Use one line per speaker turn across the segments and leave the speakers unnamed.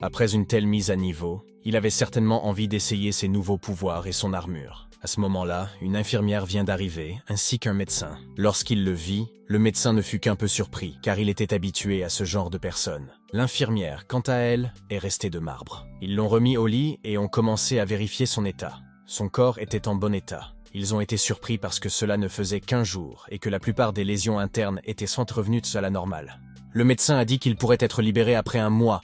Après une telle mise à niveau, il avait certainement envie d'essayer ses nouveaux pouvoirs et son armure. À ce moment-là, une infirmière vient d'arriver, ainsi qu'un médecin. Lorsqu'il le vit, le médecin ne fut qu'un peu surpris, car il était habitué à ce genre de personnes. L'infirmière, quant à elle, est restée de marbre. Ils l'ont remis au lit et ont commencé à vérifier son état. Son corps était en bon état. Ils ont été surpris parce que cela ne faisait qu'1 jour et que la plupart des lésions internes étaient sans revenues à la normale. Le médecin a dit qu'il pourrait être libéré après 1 mois,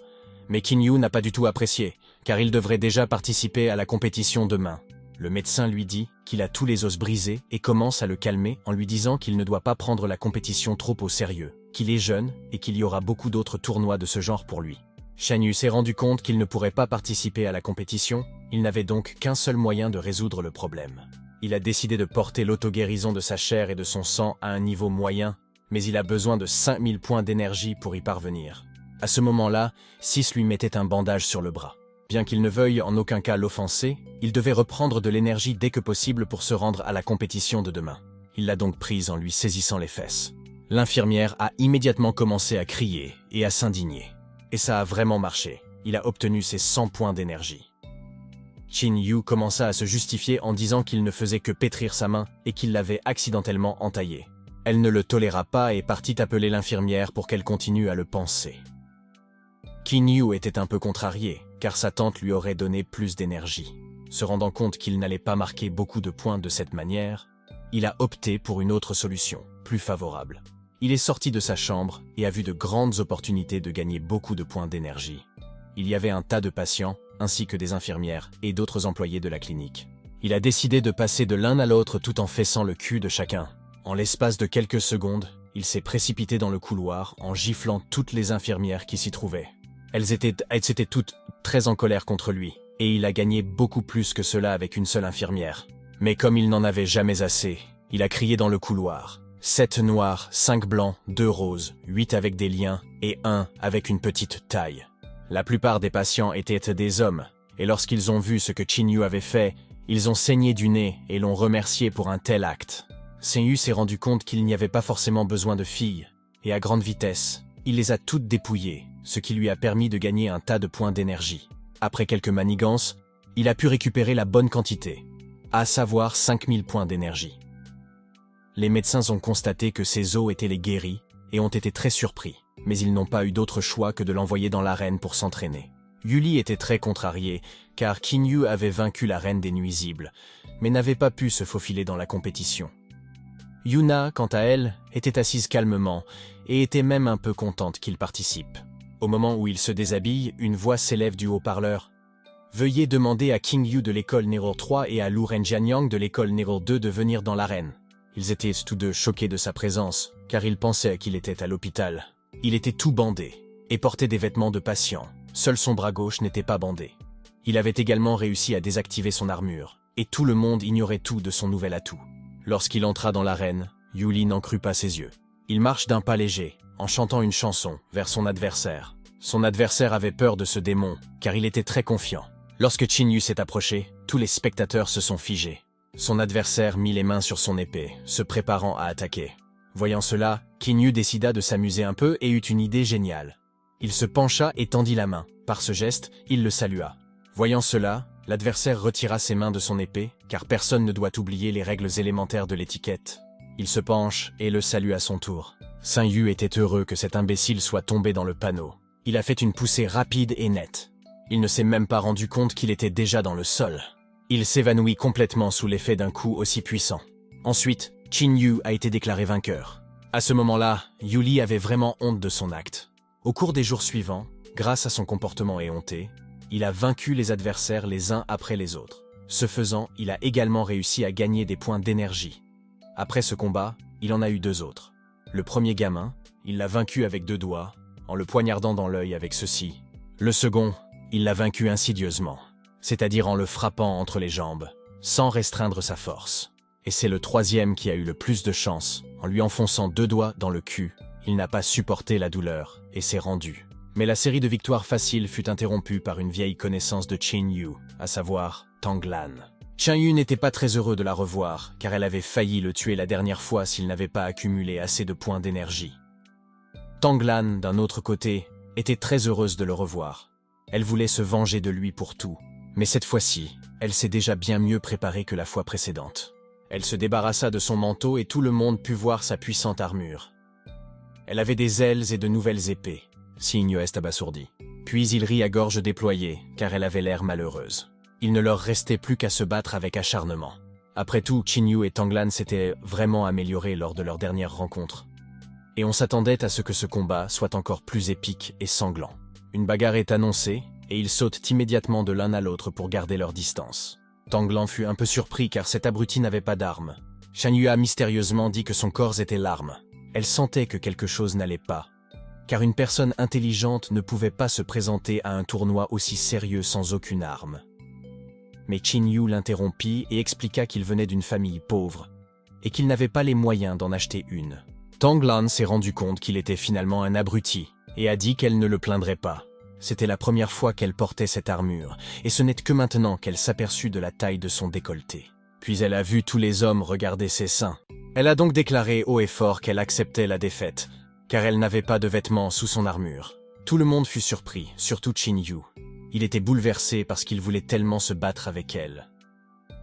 mais Qin Yu n'a pas du tout apprécié, car il devrait déjà participer à la compétition demain. Le médecin lui dit qu'il a tous les os brisés et commence à le calmer en lui disant qu'il ne doit pas prendre la compétition trop au sérieux, qu'il est jeune et qu'il y aura beaucoup d'autres tournois de ce genre pour lui. Shan Yu s'est rendu compte qu'il ne pourrait pas participer à la compétition, il n'avait donc qu'un seul moyen de résoudre le problème. Il a décidé de porter l'auto-guérison de sa chair et de son sang à un niveau moyen, mais il a besoin de 5000 points d'énergie pour y parvenir. À ce moment-là, Sis lui mettait un bandage sur le bras. Bien qu'il ne veuille en aucun cas l'offenser, il devait reprendre de l'énergie dès que possible pour se rendre à la compétition de demain. Il l'a donc prise en lui saisissant les fesses. L'infirmière a immédiatement commencé à crier et à s'indigner. Et ça a vraiment marché. Il a obtenu ses 100 points d'énergie. Qin Yu commença à se justifier en disant qu'il ne faisait que pétrir sa main et qu'il l'avait accidentellement entaillée. Elle ne le toléra pas et partit appeler l'infirmière pour qu'elle continue à le panser. Qin Yu était un peu contrarié, car sa tante lui aurait donné plus d'énergie. Se rendant compte qu'il n'allait pas marquer beaucoup de points de cette manière, il a opté pour une autre solution, plus favorable. Il est sorti de sa chambre et a vu de grandes opportunités de gagner beaucoup de points d'énergie. Il y avait un tas de patients, ainsi que des infirmières et d'autres employés de la clinique. Il a décidé de passer de l'un à l'autre tout en fessant le cul de chacun. En l'espace de quelques secondes, il s'est précipité dans le couloir en giflant toutes les infirmières qui s'y trouvaient. Elles étaient toutes très en colère contre lui, et il a gagné beaucoup plus que cela avec une seule infirmière. Mais comme il n'en avait jamais assez, il a crié dans le couloir. 7 noirs, 5 blancs, 2 roses, 8 avec des liens et 1 avec une petite taille. La plupart des patients étaient des hommes, et lorsqu'ils ont vu ce que Qin Yu avait fait, ils ont saigné du nez et l'ont remercié pour un tel acte. Qin Yu s'est rendu compte qu'il n'y avait pas forcément besoin de filles, et à grande vitesse, il les a toutes dépouillées, ce qui lui a permis de gagner un tas de points d'énergie. Après quelques manigances, il a pu récupérer la bonne quantité, à savoir 5000 points d'énergie. Les médecins ont constaté que ses os étaient les guéris et ont été très surpris, mais ils n'ont pas eu d'autre choix que de l'envoyer dans l'arène pour s'entraîner. Yuli était très contrarié, car Qin Yu avait vaincu la reine des nuisibles, mais n'avait pas pu se faufiler dans la compétition. Yuna, quant à elle, était assise calmement et était même un peu contente qu'il participe. Au moment où il se déshabille, une voix s'élève du haut-parleur. « Veuillez demander à Qin Yu de l'école Nero 3 et à Lu Renjianyang de l'école Nero 2 de venir dans l'arène. » Ils étaient tous deux choqués de sa présence, car ils pensaient qu'il était à l'hôpital. Il était tout bandé et portait des vêtements de patient. Seul son bras gauche n'était pas bandé. Il avait également réussi à désactiver son armure, et tout le monde ignorait tout de son nouvel atout. Lorsqu'il entra dans l'arène, Yuli n'en crut pas ses yeux. Il marche d'un pas léger, en chantant une chanson, vers son adversaire. Son adversaire avait peur de ce démon, car il était très confiant. Lorsque Qin Yu s'est approché, tous les spectateurs se sont figés. Son adversaire mit les mains sur son épée, se préparant à attaquer. Voyant cela, Qin Yu décida de s'amuser un peu et eut une idée géniale. Il se pencha et tendit la main. Par ce geste, il le salua. Voyant cela, l'adversaire retira ses mains de son épée, car personne ne doit oublier les règles élémentaires de l'étiquette. Il se penche et le salue à son tour. Qin Yu était heureux que cet imbécile soit tombé dans le panneau. Il a fait une poussée rapide et nette. Il ne s'est même pas rendu compte qu'il était déjà dans le sol. Il s'évanouit complètement sous l'effet d'un coup aussi puissant. Ensuite, Qin Yu a été déclaré vainqueur. À ce moment-là, Yuli avait vraiment honte de son acte. Au cours des jours suivants, grâce à son comportement éhonté, il a vaincu les adversaires les uns après les autres. Ce faisant, il a également réussi à gagner des points d'énergie. Après ce combat, il en a eu 2 autres. Le premier gamin, il l'a vaincu avec 2 doigts, en le poignardant dans l'œil avec ceci. Le second, il l'a vaincu insidieusement, c'est-à-dire en le frappant entre les jambes, sans restreindre sa force. Et c'est le troisième qui a eu le plus de chance, en lui enfonçant 2 doigts dans le cul. Il n'a pas supporté la douleur et s'est rendu. Mais la série de victoires faciles fut interrompue par une vieille connaissance de Qin Yu, à savoir Tang Lan. Qin Yu n'était pas très heureux de la revoir, car elle avait failli le tuer la dernière fois s'il n'avait pas accumulé assez de points d'énergie. Tang Lan, d'un autre côté, était très heureuse de le revoir. Elle voulait se venger de lui pour tout. Mais cette fois-ci, elle s'est déjà bien mieux préparée que la fois précédente. Elle se débarrassa de son manteau et tout le monde put voir sa puissante armure. Elle avait des ailes et de nouvelles épées. Signe est abasourdi. Puis il rit à gorge déployée, car elle avait l'air malheureuse. Il ne leur restait plus qu'à se battre avec acharnement. Après tout, Qin Yu et Tang Lan s'étaient vraiment améliorés lors de leur dernière rencontre. Et on s'attendait à ce que ce combat soit encore plus épique et sanglant. Une bagarre est annoncée, et ils sautent immédiatement de l'un à l'autre pour garder leur distance. Tang Lan fut un peu surpris car cet abruti n'avait pas d'arme. Shan Yu a mystérieusement dit que son corps était l'arme. Elle sentait que quelque chose n'allait pas, car une personne intelligente ne pouvait pas se présenter à un tournoi aussi sérieux sans aucune arme. Mais Qin Yu l'interrompit et expliqua qu'il venait d'une famille pauvre, et qu'il n'avait pas les moyens d'en acheter une. Tang Lan s'est rendu compte qu'il était finalement un abruti, et a dit qu'elle ne le plaindrait pas. C'était la première fois qu'elle portait cette armure, et ce n'est que maintenant qu'elle s'aperçut de la taille de son décolleté. Puis elle a vu tous les hommes regarder ses seins. Elle a donc déclaré haut et fort qu'elle acceptait la défaite, car elle n'avait pas de vêtements sous son armure. Tout le monde fut surpris, surtout Qin Yu. Il était bouleversé parce qu'il voulait tellement se battre avec elle.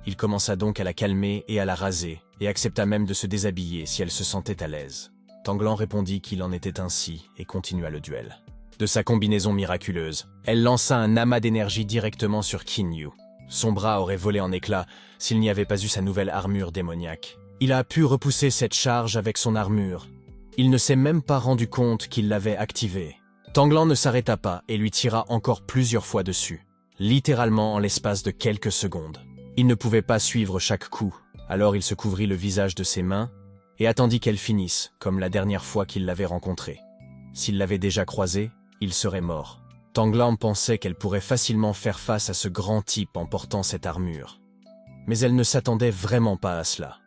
Il commença donc à la calmer et à la raser, et accepta même de se déshabiller si elle se sentait à l'aise. Tang Lan répondit qu'il en était ainsi et continua le duel. De sa combinaison miraculeuse, elle lança un amas d'énergie directement sur Qin Yu. Son bras aurait volé en éclats s'il n'y avait pas eu sa nouvelle armure démoniaque. Il a pu repousser cette charge avec son armure. Il ne s'est même pas rendu compte qu'il l'avait activée. Tang Lan ne s'arrêta pas et lui tira encore plusieurs fois dessus, littéralement en l'espace de quelques secondes. Il ne pouvait pas suivre chaque coup, alors il se couvrit le visage de ses mains et attendit qu'elle finisse, comme la dernière fois qu'il l'avait rencontrée. S'il l'avait déjà croisée, il serait mort. Tang Lan pensait qu'elle pourrait facilement faire face à ce grand type en portant cette armure. Mais elle ne s'attendait vraiment pas à cela.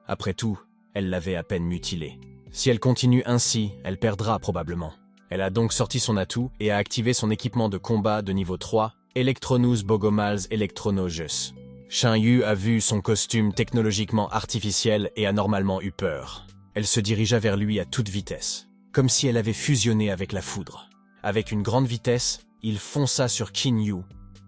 Après tout, elle l'avait à peine mutilé. Si elle continue ainsi, elle perdra probablement. Elle a donc sorti son atout et a activé son équipement de combat de niveau 3, Electronus Bogomals Electronogus. Shan Yu a vu son costume technologiquement artificiel et a normalement eu peur. Elle se dirigea vers lui à toute vitesse, comme si elle avait fusionné avec la foudre. Avec une grande vitesse, il fonça sur Qin Yu,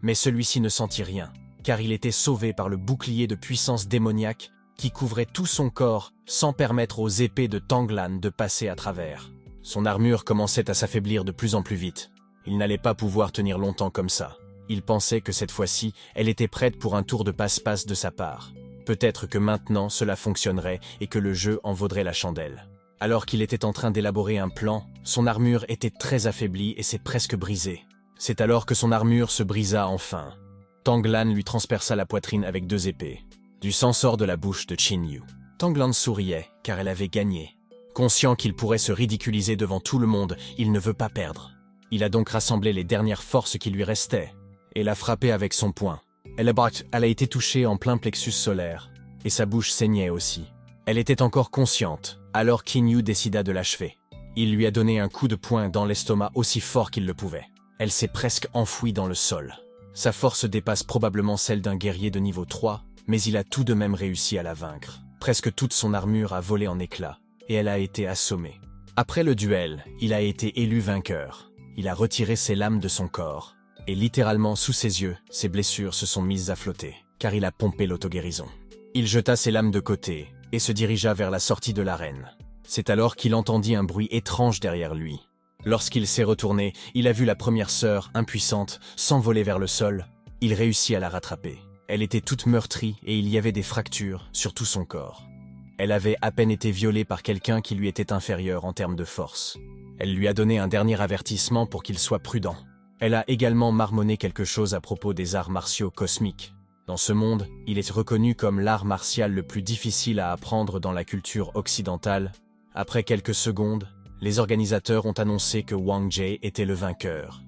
mais celui-ci ne sentit rien, car il était sauvé par le bouclier de puissance démoniaque qui couvrait tout son corps sans permettre aux épées de Tang Lan de passer à travers. Son armure commençait à s'affaiblir de plus en plus vite. Il n'allait pas pouvoir tenir longtemps comme ça. Il pensait que cette fois-ci, elle était prête pour un tour de passe-passe de sa part. Peut-être que maintenant cela fonctionnerait et que le jeu en vaudrait la chandelle. Alors qu'il était en train d'élaborer un plan, son armure était très affaiblie et s'est presque brisée. C'est alors que son armure se brisa enfin. Tang Lan lui transperça la poitrine avec 2 épées. Du sang sort de la bouche de Qin Yu. Tang Lan souriait, car elle avait gagné. Conscient qu'il pourrait se ridiculiser devant tout le monde, il ne veut pas perdre. Il a donc rassemblé les dernières forces qui lui restaient, et l'a frappé avec son poing. Elle a été touchée en plein plexus solaire, et sa bouche saignait aussi. Elle était encore consciente, alors Qin Yu décida de l'achever. Il lui a donné un coup de poing dans l'estomac aussi fort qu'il le pouvait. Elle s'est presque enfouie dans le sol. Sa force dépasse probablement celle d'un guerrier de niveau 3, mais il a tout de même réussi à la vaincre. Presque toute son armure a volé en éclats, et elle a été assommée. Après le duel, il a été élu vainqueur. Il a retiré ses lames de son corps, et littéralement sous ses yeux, ses blessures se sont mises à flotter, car il a pompé l'auto-guérison. Il jeta ses lames de côté, et se dirigea vers la sortie de l'arène. C'est alors qu'il entendit un bruit étrange derrière lui. Lorsqu'il s'est retourné, il a vu la première sœur, impuissante, s'envoler vers le sol. Il réussit à la rattraper. Elle était toute meurtrie et il y avait des fractures sur tout son corps. Elle avait à peine été violée par quelqu'un qui lui était inférieur en termes de force. Elle lui a donné un dernier avertissement pour qu'il soit prudent. Elle a également marmonné quelque chose à propos des arts martiaux cosmiques. Dans ce monde, il est reconnu comme l'art martial le plus difficile à apprendre dans la culture occidentale. Après quelques secondes, les organisateurs ont annoncé que Wang Jie était le vainqueur.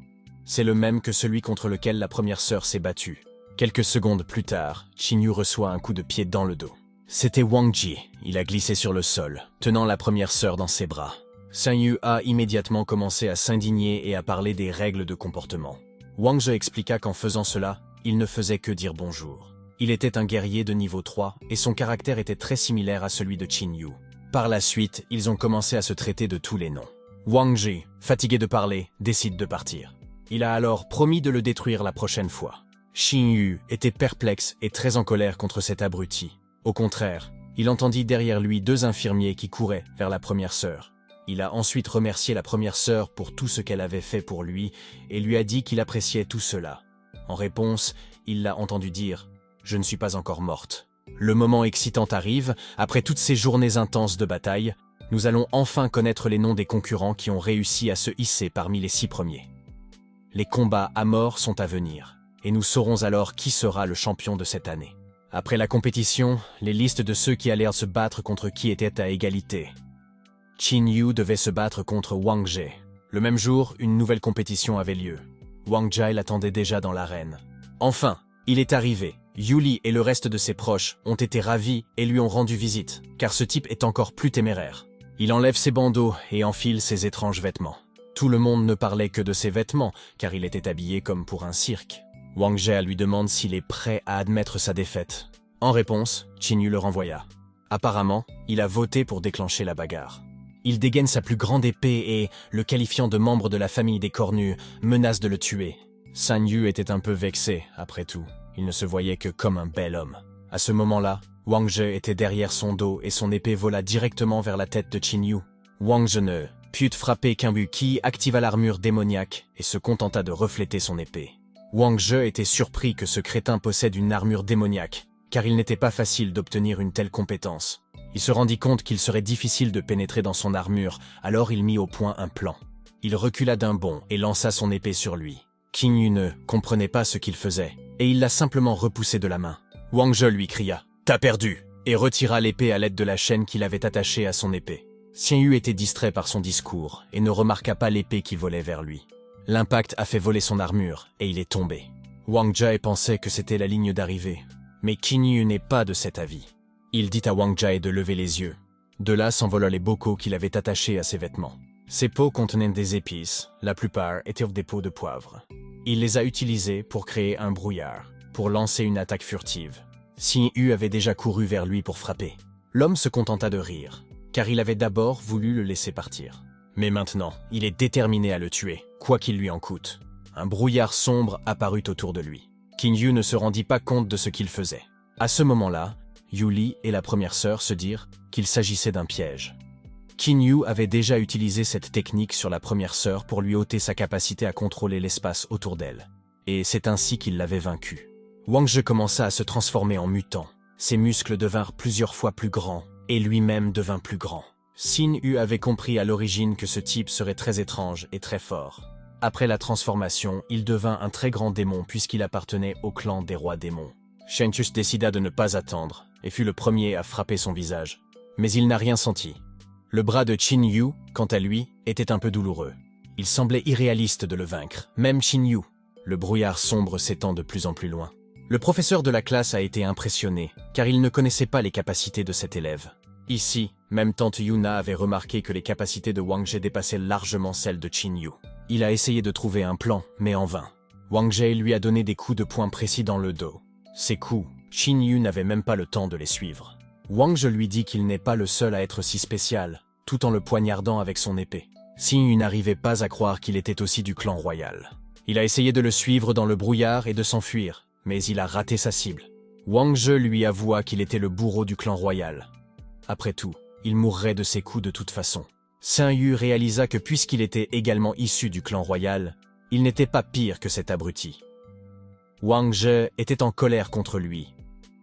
C'est le même que celui contre lequel la première sœur s'est battue. Quelques secondes plus tard, Qin Yu reçoit un coup de pied dans le dos. C'était Wang Jie. Il a glissé sur le sol, tenant la première sœur dans ses bras. Shan Yu a immédiatement commencé à s'indigner et à parler des règles de comportement. Wang Jie expliqua qu'en faisant cela, il ne faisait que dire bonjour. Il était un guerrier de niveau 3 et son caractère était très similaire à celui de Qin Yu. Par la suite, ils ont commencé à se traiter de tous les noms. Wang Jie, fatigué de parler, décide de partir. Il a alors promis de le détruire la prochaine fois. Xin Yu était perplexe et très en colère contre cet abruti. Au contraire, il entendit derrière lui 2 infirmiers qui couraient vers la première sœur. Il a ensuite remercié la première sœur pour tout ce qu'elle avait fait pour lui et lui a dit qu'il appréciait tout cela. En réponse, il l'a entendu dire « Je ne suis pas encore morte ». Le moment excitant arrive, après toutes ces journées intenses de bataille, nous allons enfin connaître les noms des concurrents qui ont réussi à se hisser parmi les 6 premiers. Les combats à mort sont à venir, et nous saurons alors qui sera le champion de cette année. Après la compétition, les listes de ceux qui allèrent se battre contre qui étaient à égalité. Xin Yu devait se battre contre Wang Jie. Le même jour, une nouvelle compétition avait lieu. Wang Jie l'attendait déjà dans l'arène. Enfin, il est arrivé. Yuli et le reste de ses proches ont été ravis et lui ont rendu visite, car ce type est encore plus téméraire. Il enlève ses bandeaux et enfile ses étranges vêtements. Tout le monde ne parlait que de ses vêtements, car il était habillé comme pour un cirque. Wang Jie lui demande s'il est prêt à admettre sa défaite. En réponse, Xin Yu le renvoya. Apparemment, il a voté pour déclencher la bagarre. Il dégaine sa plus grande épée et, le qualifiant de membre de la famille des cornus, menace de le tuer. San Yu était un peu vexé, après tout. Il ne se voyait que comme un bel homme. À ce moment-là, Wang Jie était derrière son dos et son épée vola directement vers la tête de Xin Yu. Wang Jie ne put frapper qu'un but qui activa l'armure démoniaque et se contenta de refléter son épée. Wang Jie était surpris que ce crétin possède une armure démoniaque, car il n'était pas facile d'obtenir une telle compétence. Il se rendit compte qu'il serait difficile de pénétrer dans son armure, alors il mit au point un plan. Il recula d'un bond et lança son épée sur lui. Xin Yu ne comprenait pas ce qu'il faisait, et il l'a simplement repoussé de la main. Wang Jie lui cria « T'as perdu !» et retira l'épée à l'aide de la chaîne qu'il avait attachée à son épée. Xin Yu était distrait par son discours et ne remarqua pas l'épée qui volait vers lui. L'impact a fait voler son armure et il est tombé. Wang Jie pensait que c'était la ligne d'arrivée, mais Xin Yu n'est pas de cet avis. Il dit à Wang Jie de lever les yeux. De là s'envola les bocaux qu'il avait attachés à ses vêtements. Ces pots contenaient des épices, la plupart étaient des pots de poivre. Il les a utilisés pour créer un brouillard, pour lancer une attaque furtive. Xin Yu avait déjà couru vers lui pour frapper. L'homme se contenta de rire, car il avait d'abord voulu le laisser partir. Mais maintenant, il est déterminé à le tuer, quoi qu'il lui en coûte. Un brouillard sombre apparut autour de lui. Xin Yu ne se rendit pas compte de ce qu'il faisait. À ce moment-là, Yuli et la première sœur se dirent qu'il s'agissait d'un piège. Xin Yu avait déjà utilisé cette technique sur la première sœur pour lui ôter sa capacité à contrôler l'espace autour d'elle. Et c'est ainsi qu'il l'avait vaincue. Wang Jie commença à se transformer en mutant. Ses muscles devinrent plusieurs fois plus grands, et lui-même devint plus grand. Xin Yu avait compris à l'origine que ce type serait très étrange et très fort. Après la transformation, il devint un très grand démon puisqu'il appartenait au clan des rois démons. Shentus décida de ne pas attendre, et fut le premier à frapper son visage. Mais il n'a rien senti. Le bras de Xin Yu, quant à lui, était un peu douloureux. Il semblait irréaliste de le vaincre, même Xin Yu. Le brouillard sombre s'étend de plus en plus loin. Le professeur de la classe a été impressionné, car il ne connaissait pas les capacités de cet élève. Ici, même tante Yuna avait remarqué que les capacités de Wang Jie dépassaient largement celles de Xin Yu. Il a essayé de trouver un plan, mais en vain. Wang Jie lui a donné des coups de poing précis dans le dos. Ces coups, Xin Yu n'avait même pas le temps de les suivre. Wang Jie lui dit qu'il n'est pas le seul à être si spécial, tout en le poignardant avec son épée. Xin Yu n'arrivait pas à croire qu'il était aussi du clan royal. Il a essayé de le suivre dans le brouillard et de s'enfuir, mais il a raté sa cible. Wang Jie lui avoua qu'il était le bourreau du clan royal. Après tout, il mourrait de ses coups de toute façon. Xin Yu réalisa que puisqu'il était également issu du clan royal, il n'était pas pire que cet abruti. Wang Jie était en colère contre lui.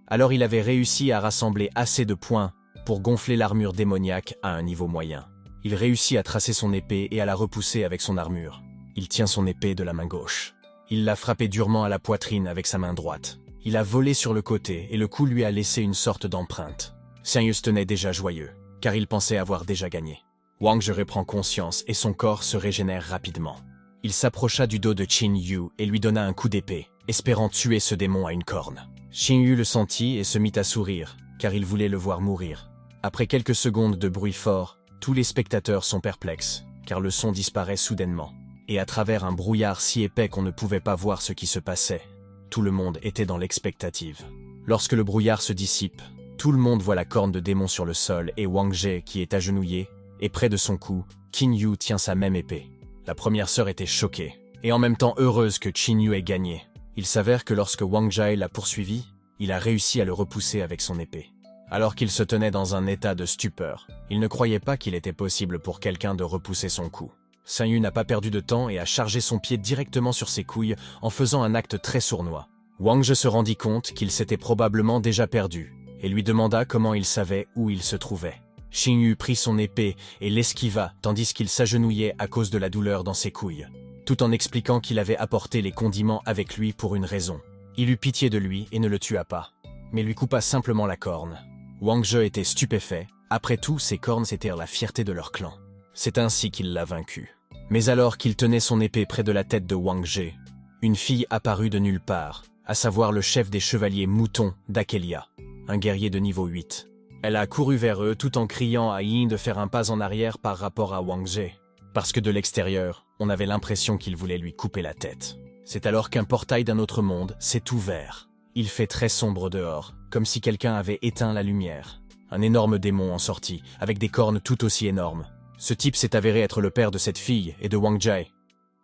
Alors il avait réussi à rassembler assez de points pour gonfler l'armure démoniaque à un niveau moyen. Il réussit à tracer son épée et à la repousser avec son armure. Il tient son épée de la main gauche. Il l'a frappé durement à la poitrine avec sa main droite. Il a volé sur le côté et le coup lui a laissé une sorte d'empreinte. Xin Yu se tenait déjà joyeux, car il pensait avoir déjà gagné. Wang Jie reprend conscience et son corps se régénère rapidement. Il s'approcha du dos de Xin Yu et lui donna un coup d'épée, espérant tuer ce démon à une corne. Xin Yu le sentit et se mit à sourire, car il voulait le voir mourir. Après quelques secondes de bruit fort, tous les spectateurs sont perplexes, car le son disparaît soudainement. Et à travers un brouillard si épais qu'on ne pouvait pas voir ce qui se passait, tout le monde était dans l'expectative. Lorsque le brouillard se dissipe, tout le monde voit la corne de démon sur le sol et Wang Jie qui est agenouillé, et près de son cou, Xin Yu tient sa même épée. La première sœur était choquée, et en même temps heureuse que Qin Yu ait gagné. Il s'avère que lorsque Wang Jie l'a poursuivi, il a réussi à le repousser avec son épée. Alors qu'il se tenait dans un état de stupeur, il ne croyait pas qu'il était possible pour quelqu'un de repousser son coup. Sun Yu n'a pas perdu de temps et a chargé son pied directement sur ses couilles en faisant un acte très sournois. Wang Jie se rendit compte qu'il s'était probablement déjà perdu et lui demanda comment il savait où il se trouvait. Qin Yu prit son épée et l'esquiva tandis qu'il s'agenouillait à cause de la douleur dans ses couilles, tout en expliquant qu'il avait apporté les condiments avec lui pour une raison. Il eut pitié de lui et ne le tua pas, mais lui coupa simplement la corne. Wang Jie était stupéfait. Après tout, ces cornes étaient la fierté de leur clan. C'est ainsi qu'il l'a vaincu. Mais alors qu'il tenait son épée près de la tête de Wang Jie, une fille apparut de nulle part, à savoir le chef des chevaliers moutons d'Akelia, un guerrier de niveau 8. Elle a couru vers eux tout en criant à Yin de faire un pas en arrière par rapport à Wang Jie, parce que de l'extérieur, on avait l'impression qu'il voulait lui couper la tête. C'est alors qu'un portail d'un autre monde s'est ouvert. Il fait très sombre dehors, comme si quelqu'un avait éteint la lumière. Un énorme démon en sortit, avec des cornes tout aussi énormes. Ce type s'est avéré être le père de cette fille et de Wang Jie.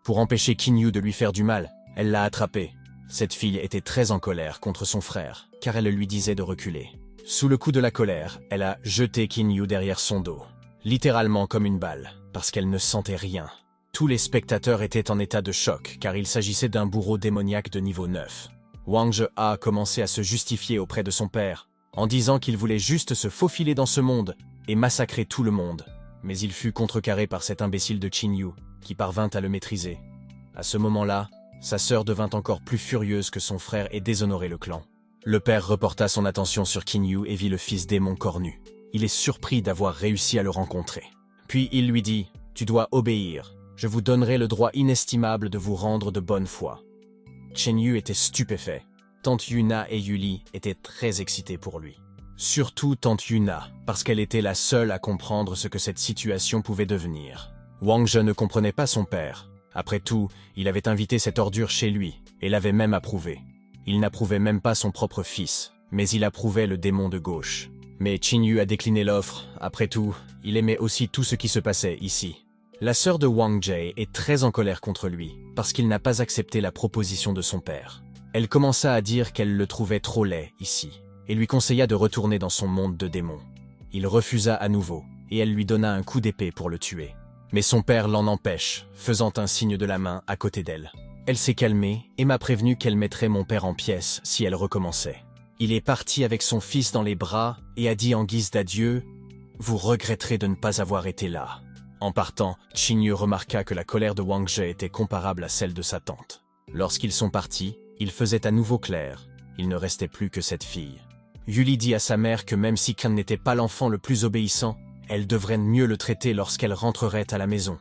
Pour empêcher Qin Yu de lui faire du mal, elle l'a attrapé. Cette fille était très en colère contre son frère, car elle lui disait de reculer. Sous le coup de la colère, elle a jeté Qin Yu derrière son dos, littéralement comme une balle, parce qu'elle ne sentait rien. Tous les spectateurs étaient en état de choc, car il s'agissait d'un bourreau démoniaque de niveau 9. Wang Jie a commencé à se justifier auprès de son père, en disant qu'il voulait juste se faufiler dans ce monde et massacrer tout le monde. Mais il fut contrecarré par cet imbécile de Qin Yu, qui parvint à le maîtriser. À ce moment-là, sa sœur devint encore plus furieuse que son frère et déshonorait le clan. Le père reporta son attention sur Qin Yu et vit le fils démon cornu. Il est surpris d'avoir réussi à le rencontrer. Puis il lui dit « Tu dois obéir. Je vous donnerai le droit inestimable de vous rendre de bonne foi. » Qin Yu était stupéfait. Tante Yuna et Yuli étaient très excitées pour lui. Surtout Tante Yuna, parce qu'elle était la seule à comprendre ce que cette situation pouvait devenir. Wang Jie ne comprenait pas son père. Après tout, il avait invité cette ordure chez lui, et l'avait même approuvé. Il n'approuvait même pas son propre fils, mais il approuvait le démon de gauche. Mais Qin Yu a décliné l'offre. Après tout, il aimait aussi tout ce qui se passait ici. La sœur de Wang Jie est très en colère contre lui, parce qu'il n'a pas accepté la proposition de son père. Elle commença à dire qu'elle le trouvait trop laid ici, et lui conseilla de retourner dans son monde de démons. Il refusa à nouveau, et elle lui donna un coup d'épée pour le tuer. Mais son père l'en empêche, faisant un signe de la main à côté d'elle. Elle s'est calmée et m'a prévenu qu'elle mettrait mon père en pièces si elle recommençait. Il est parti avec son fils dans les bras et a dit en guise d'adieu « Vous regretterez de ne pas avoir été là ». En partant, Qin Yu remarqua que la colère de Wang Jie était comparable à celle de sa tante. Lorsqu'ils sont partis, il faisait à nouveau clair. Il ne restait plus que cette fille. Yuli dit à sa mère que même si Qin n'était pas l'enfant le plus obéissant, elle devrait mieux le traiter lorsqu'elle rentrerait à la maison.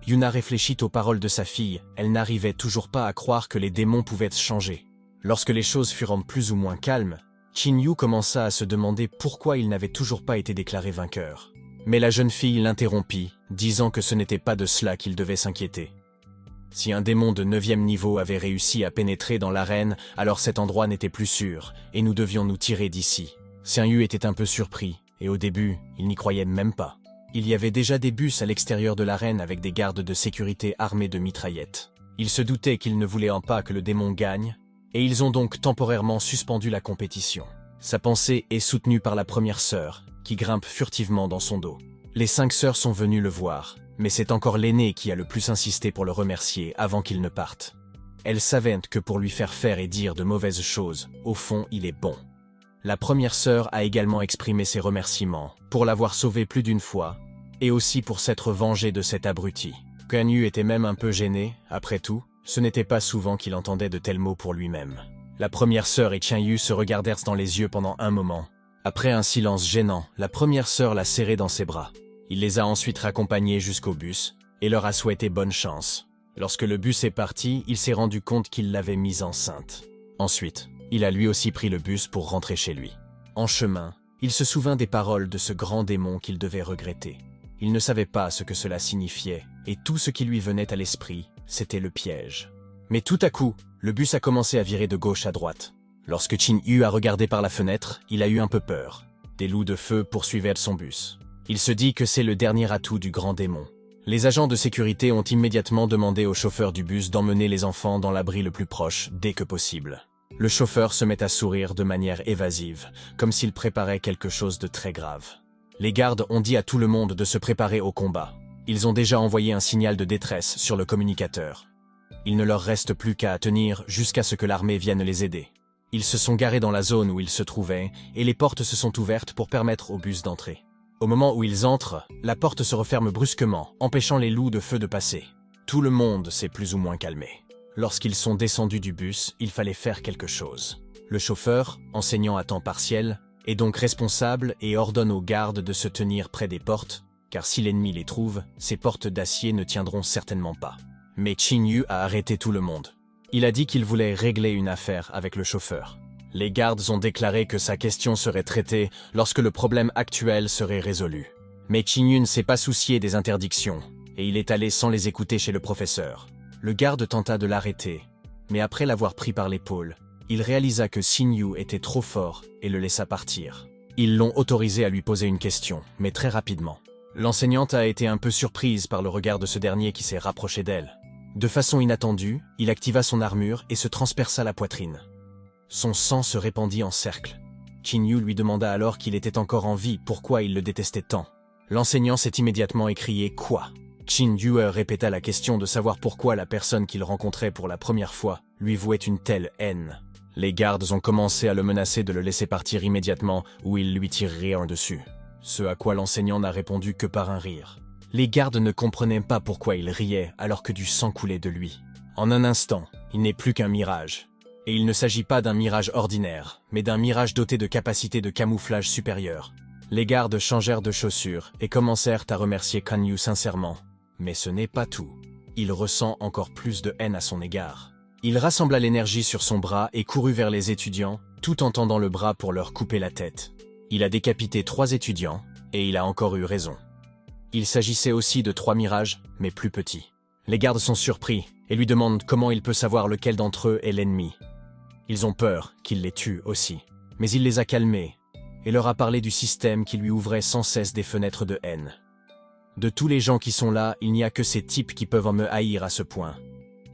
Yuna réfléchit aux paroles de sa fille. Elle n'arrivait toujours pas à croire que les démons pouvaient changer. Lorsque les choses furent plus ou moins calmes, Qin Yu commença à se demander pourquoi il n'avait toujours pas été déclaré vainqueur. Mais la jeune fille l'interrompit, disant que ce n'était pas de cela qu'il devait s'inquiéter. Si un démon de 9e niveau avait réussi à pénétrer dans l'arène, alors cet endroit n'était plus sûr, et nous devions nous tirer d'ici. Sun Yu était un peu surpris, et au début, il n'y croyait même pas. Il y avait déjà des bus à l'extérieur de l'arène avec des gardes de sécurité armés de mitraillettes. Il se doutait qu'ils ne voulaient pas que le démon gagne, et ils ont donc temporairement suspendu la compétition. Sa pensée est soutenue par la première sœur, qui grimpe furtivement dans son dos. Les 5 sœurs sont venues le voir, mais c'est encore l'aînée qui a le plus insisté pour le remercier avant qu'il ne parte. Elle savait que pour lui faire et dire de mauvaises choses, au fond, il est bon. La première sœur a également exprimé ses remerciements, pour l'avoir sauvé plus d'une fois, et aussi pour s'être vengée de cet abruti. Qin Yu était même un peu gêné, après tout, ce n'était pas souvent qu'il entendait de tels mots pour lui-même. La première sœur et Qin Yu se regardèrent dans les yeux pendant un moment. Après un silence gênant, la première sœur l'a serré dans ses bras. Il les a ensuite raccompagnés jusqu'au bus, et leur a souhaité bonne chance. Lorsque le bus est parti, il s'est rendu compte qu'il l'avait mise enceinte. Ensuite, il a lui aussi pris le bus pour rentrer chez lui. En chemin, il se souvint des paroles de ce grand démon qu'il devait regretter. Il ne savait pas ce que cela signifiait, et tout ce qui lui venait à l'esprit, c'était le piège. Mais tout à coup, le bus a commencé à virer de gauche à droite. Lorsque Qin Yu a regardé par la fenêtre, il a eu un peu peur. Des loups de feu poursuivaient son bus. Il se dit que c'est le dernier atout du grand démon. Les agents de sécurité ont immédiatement demandé au chauffeur du bus d'emmener les enfants dans l'abri le plus proche dès que possible. Le chauffeur se met à sourire de manière évasive, comme s'il préparait quelque chose de très grave. Les gardes ont dit à tout le monde de se préparer au combat. Ils ont déjà envoyé un signal de détresse sur le communicateur. Il ne leur reste plus qu'à tenir jusqu'à ce que l'armée vienne les aider. Ils se sont garés dans la zone où ils se trouvaient et les portes se sont ouvertes pour permettre au bus d'entrer. Au moment où ils entrent, la porte se referme brusquement, empêchant les loups de feu de passer. Tout le monde s'est plus ou moins calmé. Lorsqu'ils sont descendus du bus, il fallait faire quelque chose. Le chauffeur, enseignant à temps partiel, est donc responsable et ordonne aux gardes de se tenir près des portes, car si l'ennemi les trouve, ces portes d'acier ne tiendront certainement pas. Mais Qin Yu a arrêté tout le monde. Il a dit qu'il voulait régler une affaire avec le chauffeur. Les gardes ont déclaré que sa question serait traitée lorsque le problème actuel serait résolu. Mais Qin Yu ne s'est pas soucié des interdictions, et il est allé sans les écouter chez le professeur. Le garde tenta de l'arrêter, mais après l'avoir pris par l'épaule, il réalisa que Qin Yu était trop fort et le laissa partir. Ils l'ont autorisé à lui poser une question, mais très rapidement. L'enseignante a été un peu surprise par le regard de ce dernier qui s'est rapproché d'elle. De façon inattendue, il activa son armure et se transperça la poitrine. Son sang se répandit en cercle. Qin Yu lui demanda alors qu'il était encore en vie, pourquoi il le détestait tant. L'enseignant s'est immédiatement écrié « Quoi ?» Qin Yu répéta la question de savoir pourquoi la personne qu'il rencontrait pour la première fois lui vouait une telle haine. Les gardes ont commencé à le menacer de le laisser partir immédiatement ou ils lui tireraient en dessus. Ce à quoi l'enseignant n'a répondu que par un rire. Les gardes ne comprenaient pas pourquoi il riait alors que du sang coulait de lui. En un instant, il n'est plus qu'un mirage. Et il ne s'agit pas d'un mirage ordinaire, mais d'un mirage doté de capacités de camouflage supérieures. Les gardes changèrent de chaussures et commencèrent à remercier Qin Yu sincèrement. Mais ce n'est pas tout. Il ressent encore plus de haine à son égard. Il rassembla l'énergie sur son bras et courut vers les étudiants, tout en tendant le bras pour leur couper la tête. Il a décapité 3 étudiants, et il a encore eu raison. Il s'agissait aussi de 3 mirages, mais plus petits. Les gardes sont surpris et lui demandent comment il peut savoir lequel d'entre eux est l'ennemi. Ils ont peur qu'il les tue aussi, mais il les a calmés et leur a parlé du système qui lui ouvrait sans cesse des fenêtres de haine. De tous les gens qui sont là, il n'y a que ces types qui peuvent me haïr à ce point.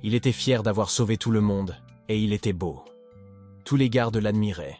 Il était fier d'avoir sauvé tout le monde, et il était beau. Tous les gardes l'admiraient,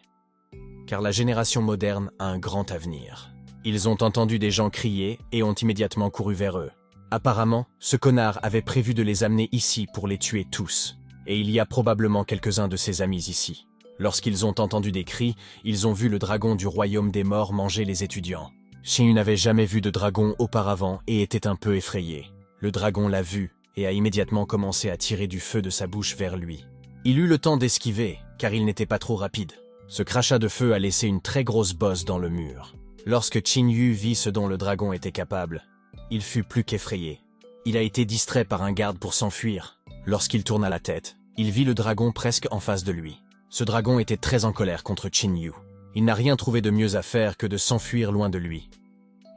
car la génération moderne a un grand avenir. Ils ont entendu des gens crier et ont immédiatement couru vers eux. Apparemment, ce connard avait prévu de les amener ici pour les tuer tous, et il y a probablement quelques-uns de ses amis ici. Lorsqu'ils ont entendu des cris, ils ont vu le dragon du royaume des morts manger les étudiants. Qin Yu n'avait jamais vu de dragon auparavant et était un peu effrayé. Le dragon l'a vu et a immédiatement commencé à tirer du feu de sa bouche vers lui. Il eut le temps d'esquiver, car il n'était pas trop rapide. Ce crachat de feu a laissé une très grosse bosse dans le mur. Lorsque Qin Yu vit ce dont le dragon était capable, il fut plus qu'effrayé. Il a été distrait par un garde pour s'enfuir. Lorsqu'il tourna la tête, il vit le dragon presque en face de lui. Ce dragon était très en colère contre Qin Yu. Il n'a rien trouvé de mieux à faire que de s'enfuir loin de lui,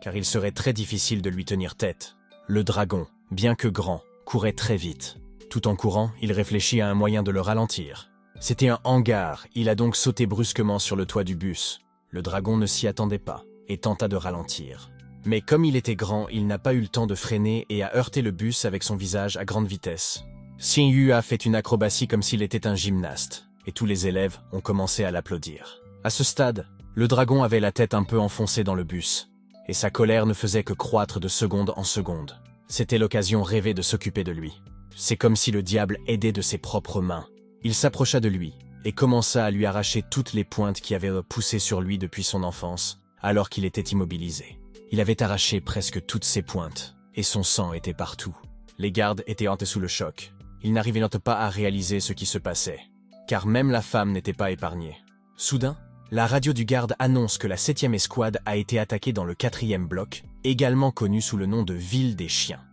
car il serait très difficile de lui tenir tête. Le dragon, bien que grand, courait très vite. Tout en courant, il réfléchit à un moyen de le ralentir. C'était un hangar, il a donc sauté brusquement sur le toit du bus. Le dragon ne s'y attendait pas et tenta de ralentir. Mais comme il était grand, il n'a pas eu le temps de freiner et a heurté le bus avec son visage à grande vitesse. Qin Yu a fait une acrobatie comme s'il était un gymnaste, et tous les élèves ont commencé à l'applaudir. À ce stade, le dragon avait la tête un peu enfoncée dans le bus, et sa colère ne faisait que croître de seconde en seconde. C'était l'occasion rêvée de s'occuper de lui. C'est comme si le diable aidait de ses propres mains. Il s'approcha de lui et commença à lui arracher toutes les pointes qui avaient poussé sur lui depuis son enfance, alors qu'il était immobilisé. Il avait arraché presque toutes ses pointes, et son sang était partout. Les gardes étaient hantés sous le choc. Ils n'arrivaient pas à réaliser ce qui se passait, car même la femme n'était pas épargnée. Soudain, la radio du garde annonce que la 7e escouade a été attaquée dans le 4e bloc, également connu sous le nom de Ville des Chiens.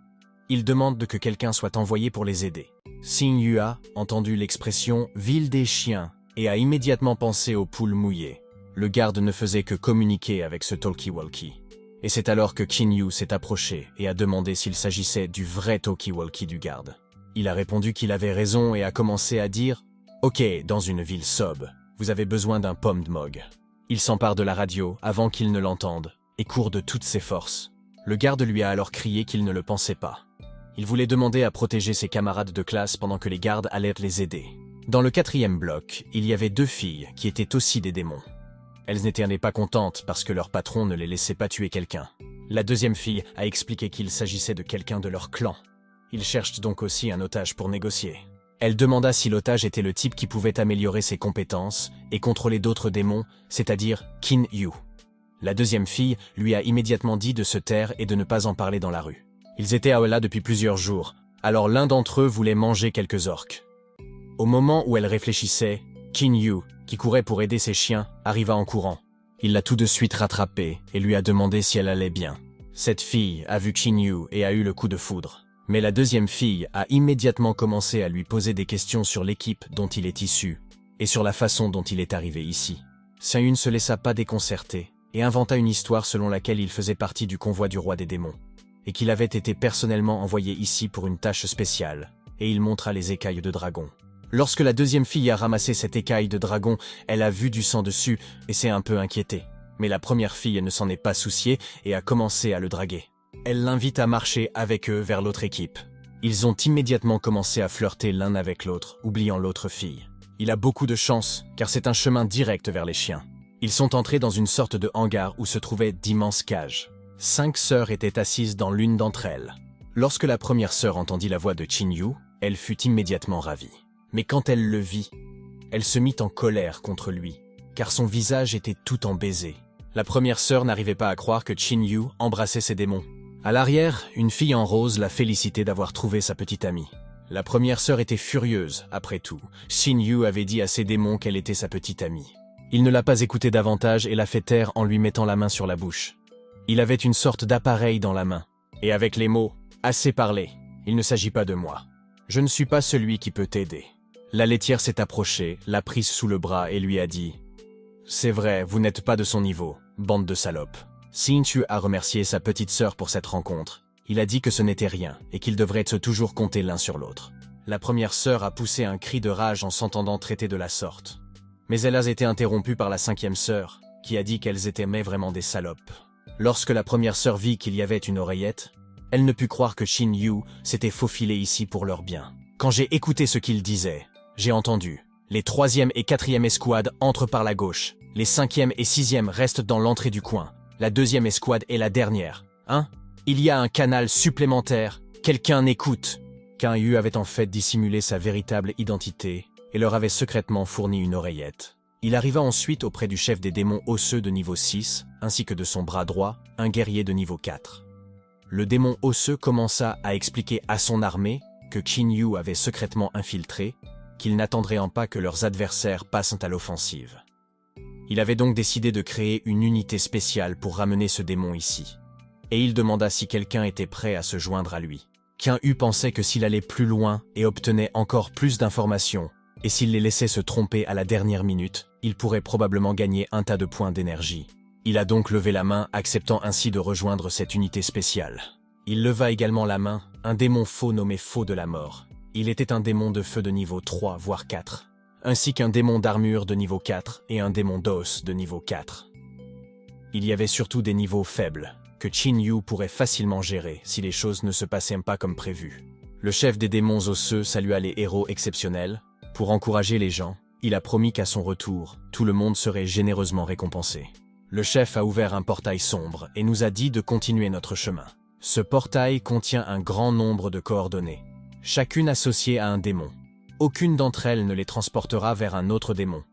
Il demande que quelqu'un soit envoyé pour les aider. Qin Yu a entendu l'expression « Ville des Chiens » et a immédiatement pensé aux poules mouillées. Le garde ne faisait que communiquer avec ce talkie-walkie. Et c'est alors que Qin Yu s'est approché et a demandé s'il s'agissait du vrai talkie-walkie du garde. Il a répondu qu'il avait raison et a commencé à dire « Ok, dans une ville sobe, vous avez besoin d'un pomme de Mog. » Il s'empare de la radio avant qu'il ne l'entende et court de toutes ses forces. Le garde lui a alors crié qu'il ne le pensait pas. Il voulait demander à protéger ses camarades de classe pendant que les gardes allaient les aider. Dans le 4e bloc, il y avait 2 filles qui étaient aussi des démons. Elles n'étaient pas contentes parce que leur patron ne les laissait pas tuer quelqu'un. La 2e fille a expliqué qu'il s'agissait de quelqu'un de leur clan. Ils cherchent donc aussi un otage pour négocier. Elle demanda si l'otage était le type qui pouvait améliorer ses compétences et contrôler d'autres démons, c'est-à-dire Qin Yu. La 2e fille lui a immédiatement dit de se taire et de ne pas en parler dans la rue. Ils étaient là depuis plusieurs jours, alors l'un d'entre eux voulait manger quelques orques. Au moment où elle réfléchissait, Qin Yu, qui courait pour aider ses chiens, arriva en courant. Il l'a tout de suite rattrapée et lui a demandé si elle allait bien. Cette fille a vu Qin Yu et a eu le coup de foudre. Mais la 2e fille a immédiatement commencé à lui poser des questions sur l'équipe dont il est issu et sur la façon dont il est arrivé ici. Xianyun ne se laissa pas déconcerter et inventa une histoire selon laquelle il faisait partie du convoi du roi des démons et qu'il avait été personnellement envoyé ici pour une tâche spéciale, et il montra les écailles de dragon. Lorsque la 2e fille a ramassé cette écaille de dragon, elle a vu du sang dessus et s'est un peu inquiétée. Mais la 1re fille ne s'en est pas souciée et a commencé à le draguer. Elle l'invite à marcher avec eux vers l'autre équipe. Ils ont immédiatement commencé à flirter l'un avec l'autre, oubliant l'autre fille. Il a beaucoup de chance, car c'est un chemin direct vers les chiens. Ils sont entrés dans une sorte de hangar où se trouvaient d'immenses cages. 5 sœurs étaient assises dans l'une d'entre elles. Lorsque la 1re sœur entendit la voix de Qin Yu, elle fut immédiatement ravie. Mais quand elle le vit, elle se mit en colère contre lui, car son visage était tout en baisers. La 1re sœur n'arrivait pas à croire que Qin Yu embrassait ses démons. À l'arrière, une fille en rose l'a félicité d'avoir trouvé sa petite amie. La 1re sœur était furieuse, après tout. Qin Yu avait dit à ses démons qu'elle était sa petite amie. Il ne l'a pas écoutée davantage et l'a fait taire en lui mettant la main sur la bouche. Il avait une sorte d'appareil dans la main. Et avec les mots « assez parlé, il ne s'agit pas de moi. Je ne suis pas celui qui peut t'aider. » La laitière s'est approchée, l'a prise sous le bras et lui a dit « C'est vrai, vous n'êtes pas de son niveau, bande de salopes. » Qin Yu a remercié sa petite sœur pour cette rencontre. Il a dit que ce n'était rien et qu'ils devraient toujours compter l'un sur l'autre. La 1re sœur a poussé un cri de rage en s'entendant traiter de la sorte. Mais elle a été interrompue par la 5e sœur, qui a dit qu'elles étaient vraiment des salopes. Lorsque la 1re sœur vit qu'il y avait une oreillette, elle ne put croire que Qin Yu s'était faufilé ici pour leur bien. Quand j'ai écouté ce qu'il disait, j'ai entendu. Les 3e et 4e escouades entrent par la gauche. Les 5e et 6e restent dans l'entrée du coin. La 2e escouade est la dernière. Hein? Il y a un canal supplémentaire. Quelqu'un n'écoute. Qin Yu avait en fait dissimulé sa véritable identité et leur avait secrètement fourni une oreillette. Il arriva ensuite auprès du chef des démons osseux de niveau 6, ainsi que de son bras droit, un guerrier de niveau 4. Le démon osseux commença à expliquer à son armée que Qin Yu avait secrètement infiltré, qu'ils n'attendraient pas que leurs adversaires passent à l'offensive. Il avait donc décidé de créer une unité spéciale pour ramener ce démon ici. Et il demanda si quelqu'un était prêt à se joindre à lui. Qin Yu pensait que s'il allait plus loin et obtenait encore plus d'informations, et s'il les laissait se tromper à la dernière minute, il pourrait probablement gagner un tas de points d'énergie. Il a donc levé la main, acceptant ainsi de rejoindre cette unité spéciale. Il leva également la main, un démon faux nommé Faux de la Mort. Il était un démon de feu de niveau 3, voire 4, ainsi qu'un démon d'armure de niveau 4 et un démon d'os de niveau 4. Il y avait surtout des niveaux faibles, que Qin Yu pourrait facilement gérer si les choses ne se passaient pas comme prévu. Le chef des démons osseux salua les héros exceptionnels. Pour encourager les gens, il a promis qu'à son retour, tout le monde serait généreusement récompensé. Le chef a ouvert un portail sombre et nous a dit de continuer notre chemin. Ce portail contient un grand nombre de coordonnées, chacune associée à un démon. Aucune d'entre elles ne les transportera vers un autre démon.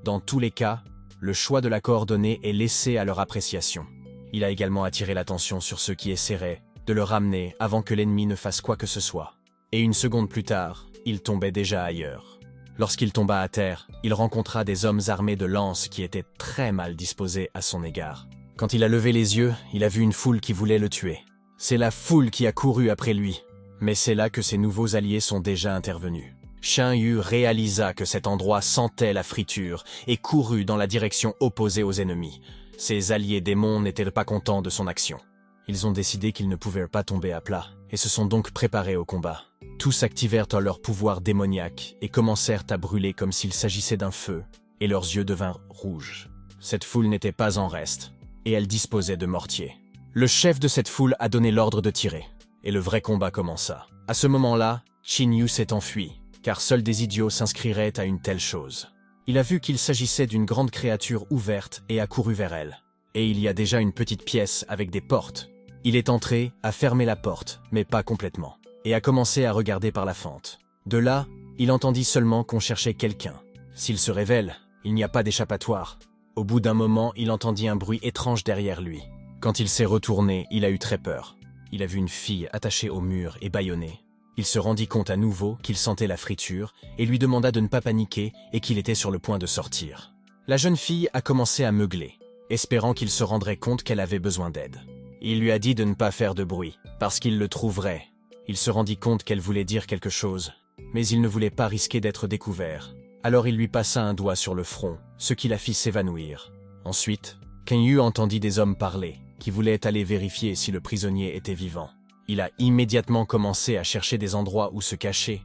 Dans tous les cas, le choix de la coordonnée est laissé à leur appréciation. Il a également attiré l'attention sur ceux qui essaieraient de le ramener avant que l'ennemi ne fasse quoi que ce soit. Et une seconde plus tard, il tombait déjà ailleurs. Lorsqu'il tomba à terre, il rencontra des hommes armés de lances qui étaient très mal disposés à son égard. Quand il a levé les yeux, il a vu une foule qui voulait le tuer. C'est la foule qui a couru après lui. Mais c'est là que ses nouveaux alliés sont déjà intervenus. Qin Yu réalisa que cet endroit sentait la friture et courut dans la direction opposée aux ennemis. Ses alliés démons n'étaient pas contents de son action. Ils ont décidé qu'ils ne pouvaient pas tomber à plat et se sont donc préparés au combat. Tous activèrent leur pouvoir démoniaque et commencèrent à brûler comme s'il s'agissait d'un feu, et leurs yeux devinrent rouges. Cette foule n'était pas en reste, et elle disposait de mortiers. Le chef de cette foule a donné l'ordre de tirer, et le vrai combat commença. À ce moment-là, Qin Yu s'est enfui, car seuls des idiots s'inscriraient à une telle chose. Il a vu qu'il s'agissait d'une grande créature ouverte et a couru vers elle. Et il y a déjà une petite pièce avec des portes. Il est entré, a fermé la porte, mais pas complètement, et a commencé à regarder par la fente. De là, il entendit seulement qu'on cherchait quelqu'un. S'il se révèle, il n'y a pas d'échappatoire. Au bout d'un moment, il entendit un bruit étrange derrière lui. Quand il s'est retourné, il a eu très peur. Il a vu une fille attachée au mur et bâillonnée. Il se rendit compte à nouveau qu'il sentait la friture et lui demanda de ne pas paniquer et qu'il était sur le point de sortir. La jeune fille a commencé à meugler, espérant qu'il se rendrait compte qu'elle avait besoin d'aide. Il lui a dit de ne pas faire de bruit, parce qu'il le trouverait. Il se rendit compte qu'elle voulait dire quelque chose, mais il ne voulait pas risquer d'être découvert. Alors il lui passa un doigt sur le front, ce qui la fit s'évanouir. Ensuite, Qin Yu entendit des hommes parler, qui voulaient aller vérifier si le prisonnier était vivant. Il a immédiatement commencé à chercher des endroits où se cacher,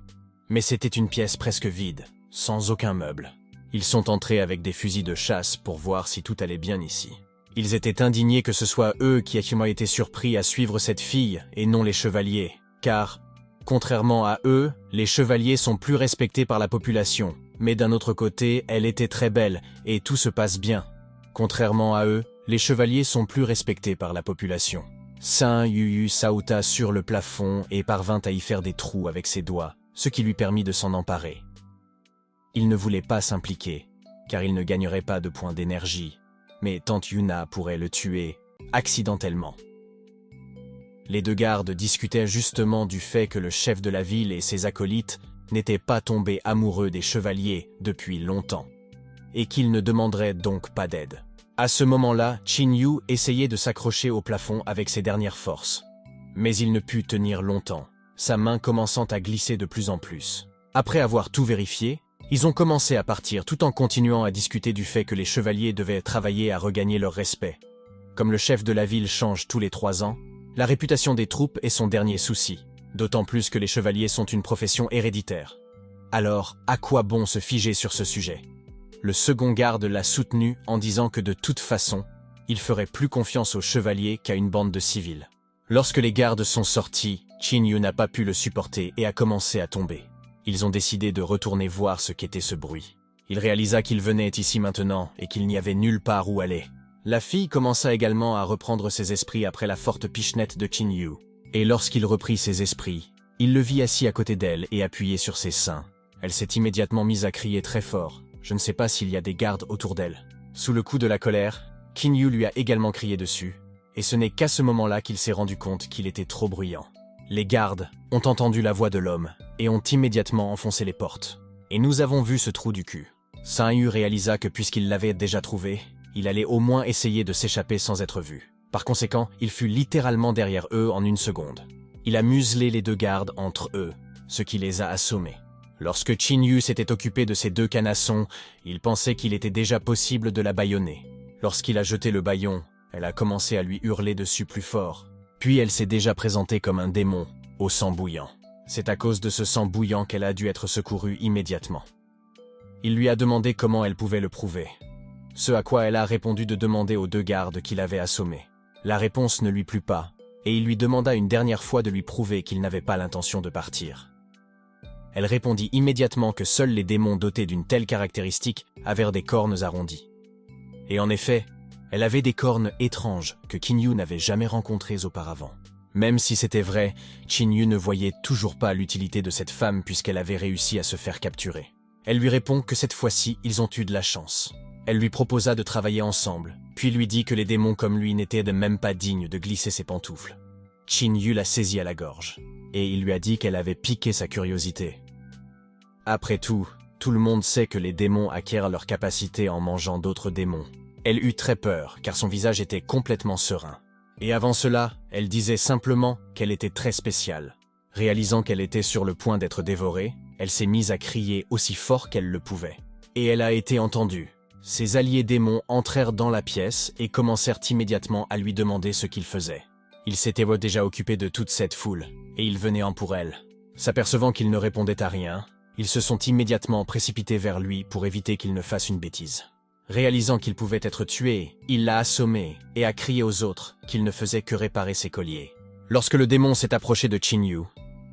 mais c'était une pièce presque vide, sans aucun meuble. Ils sont entrés avec des fusils de chasse pour voir si tout allait bien ici. Ils étaient indignés que ce soit eux qui aient été surpris à suivre cette fille et non les chevaliers, car, contrairement à eux, les chevaliers sont plus respectés par la population, mais d'un autre côté, elle était très belle et tout se passe bien. Contrairement à eux, les chevaliers sont plus respectés par la population. Saint Yu sauta sur le plafond et parvint à y faire des trous avec ses doigts, ce qui lui permit de s'en emparer. Il ne voulait pas s'impliquer, car il ne gagnerait pas de points d'énergie, mais Tante Yuna pourrait le tuer, accidentellement. Les deux gardes discutaient justement du fait que le chef de la ville et ses acolytes n'étaient pas tombés amoureux des chevaliers depuis longtemps, et qu'ils ne demanderaient donc pas d'aide. À ce moment-là, Qin Yu essayait de s'accrocher au plafond avec ses dernières forces. Mais il ne put tenir longtemps, sa main commençant à glisser de plus en plus. Après avoir tout vérifié, ils ont commencé à partir tout en continuant à discuter du fait que les chevaliers devaient travailler à regagner leur respect. Comme le chef de la ville change tous les 3 ans, la réputation des troupes est son dernier souci, d'autant plus que les chevaliers sont une profession héréditaire. Alors, à quoi bon se figer sur ce sujet ? Le second garde l'a soutenu en disant que de toute façon, il ferait plus confiance aux chevaliers qu'à une bande de civils. Lorsque les gardes sont sortis, Qin Yu n'a pas pu le supporter et a commencé à tomber. Ils ont décidé de retourner voir ce qu'était ce bruit. Il réalisa qu'il venait ici maintenant et qu'il n'y avait nulle part où aller. La fille commença également à reprendre ses esprits après la forte pichenette de Qin Yu. Et lorsqu'il reprit ses esprits, il le vit assis à côté d'elle et appuyé sur ses seins. Elle s'est immédiatement mise à crier très fort. Je ne sais pas s'il y a des gardes autour d'elle. Sous le coup de la colère, Qin Yu lui a également crié dessus, et ce n'est qu'à ce moment-là qu'il s'est rendu compte qu'il était trop bruyant. Les gardes ont entendu la voix de l'homme et ont immédiatement enfoncé les portes. Et nous avons vu ce trou du cul. Saint Yu réalisa que puisqu'il l'avait déjà trouvé, il allait au moins essayer de s'échapper sans être vu. Par conséquent, il fut littéralement derrière eux en une seconde. Il a muselé les deux gardes entre eux, ce qui les a assommés. Lorsque Qin Yu s'était occupé de ces deux canassons, il pensait qu'il était déjà possible de la bâillonner. Lorsqu'il a jeté le bâillon, elle a commencé à lui hurler dessus plus fort. Puis elle s'est déjà présentée comme un démon, au sang bouillant. C'est à cause de ce sang bouillant qu'elle a dû être secourue immédiatement. Il lui a demandé comment elle pouvait le prouver. Ce à quoi elle a répondu de demander aux deux gardes qui l'avaient assommé. La réponse ne lui plut pas, et il lui demanda une dernière fois de lui prouver qu'il n'avait pas l'intention de partir. Elle répondit immédiatement que seuls les démons dotés d'une telle caractéristique avaient des cornes arrondies. Et en effet, elle avait des cornes étranges que Qin Yu n'avait jamais rencontrées auparavant. Même si c'était vrai, Qin Yu ne voyait toujours pas l'utilité de cette femme puisqu'elle avait réussi à se faire capturer. Elle lui répond que cette fois-ci, ils ont eu de la chance. Elle lui proposa de travailler ensemble, puis lui dit que les démons comme lui n'étaient même pas dignes de glisser ses pantoufles. Qin Yu l'a saisie à la gorge, et il lui a dit qu'elle avait piqué sa curiosité. Après tout le monde sait que les démons acquièrent leur capacité en mangeant d'autres démons. Elle eut très peur, car son visage était complètement serein. Et avant cela, elle disait simplement qu'elle était très spéciale. Réalisant qu'elle était sur le point d'être dévorée, elle s'est mise à crier aussi fort qu'elle le pouvait. Et elle a été entendue. Ses alliés démons entrèrent dans la pièce et commencèrent immédiatement à lui demander ce qu'il faisait. Il s'était déjà occupé de toute cette foule, et il venait en pour elle. S'apercevant qu'il ne répondait à rien, ils se sont immédiatement précipités vers lui pour éviter qu'il ne fasse une bêtise. Réalisant qu'il pouvait être tué, il l'a assommé et a crié aux autres qu'il ne faisait que réparer ses colliers. Lorsque le démon s'est approché de Qin Yu,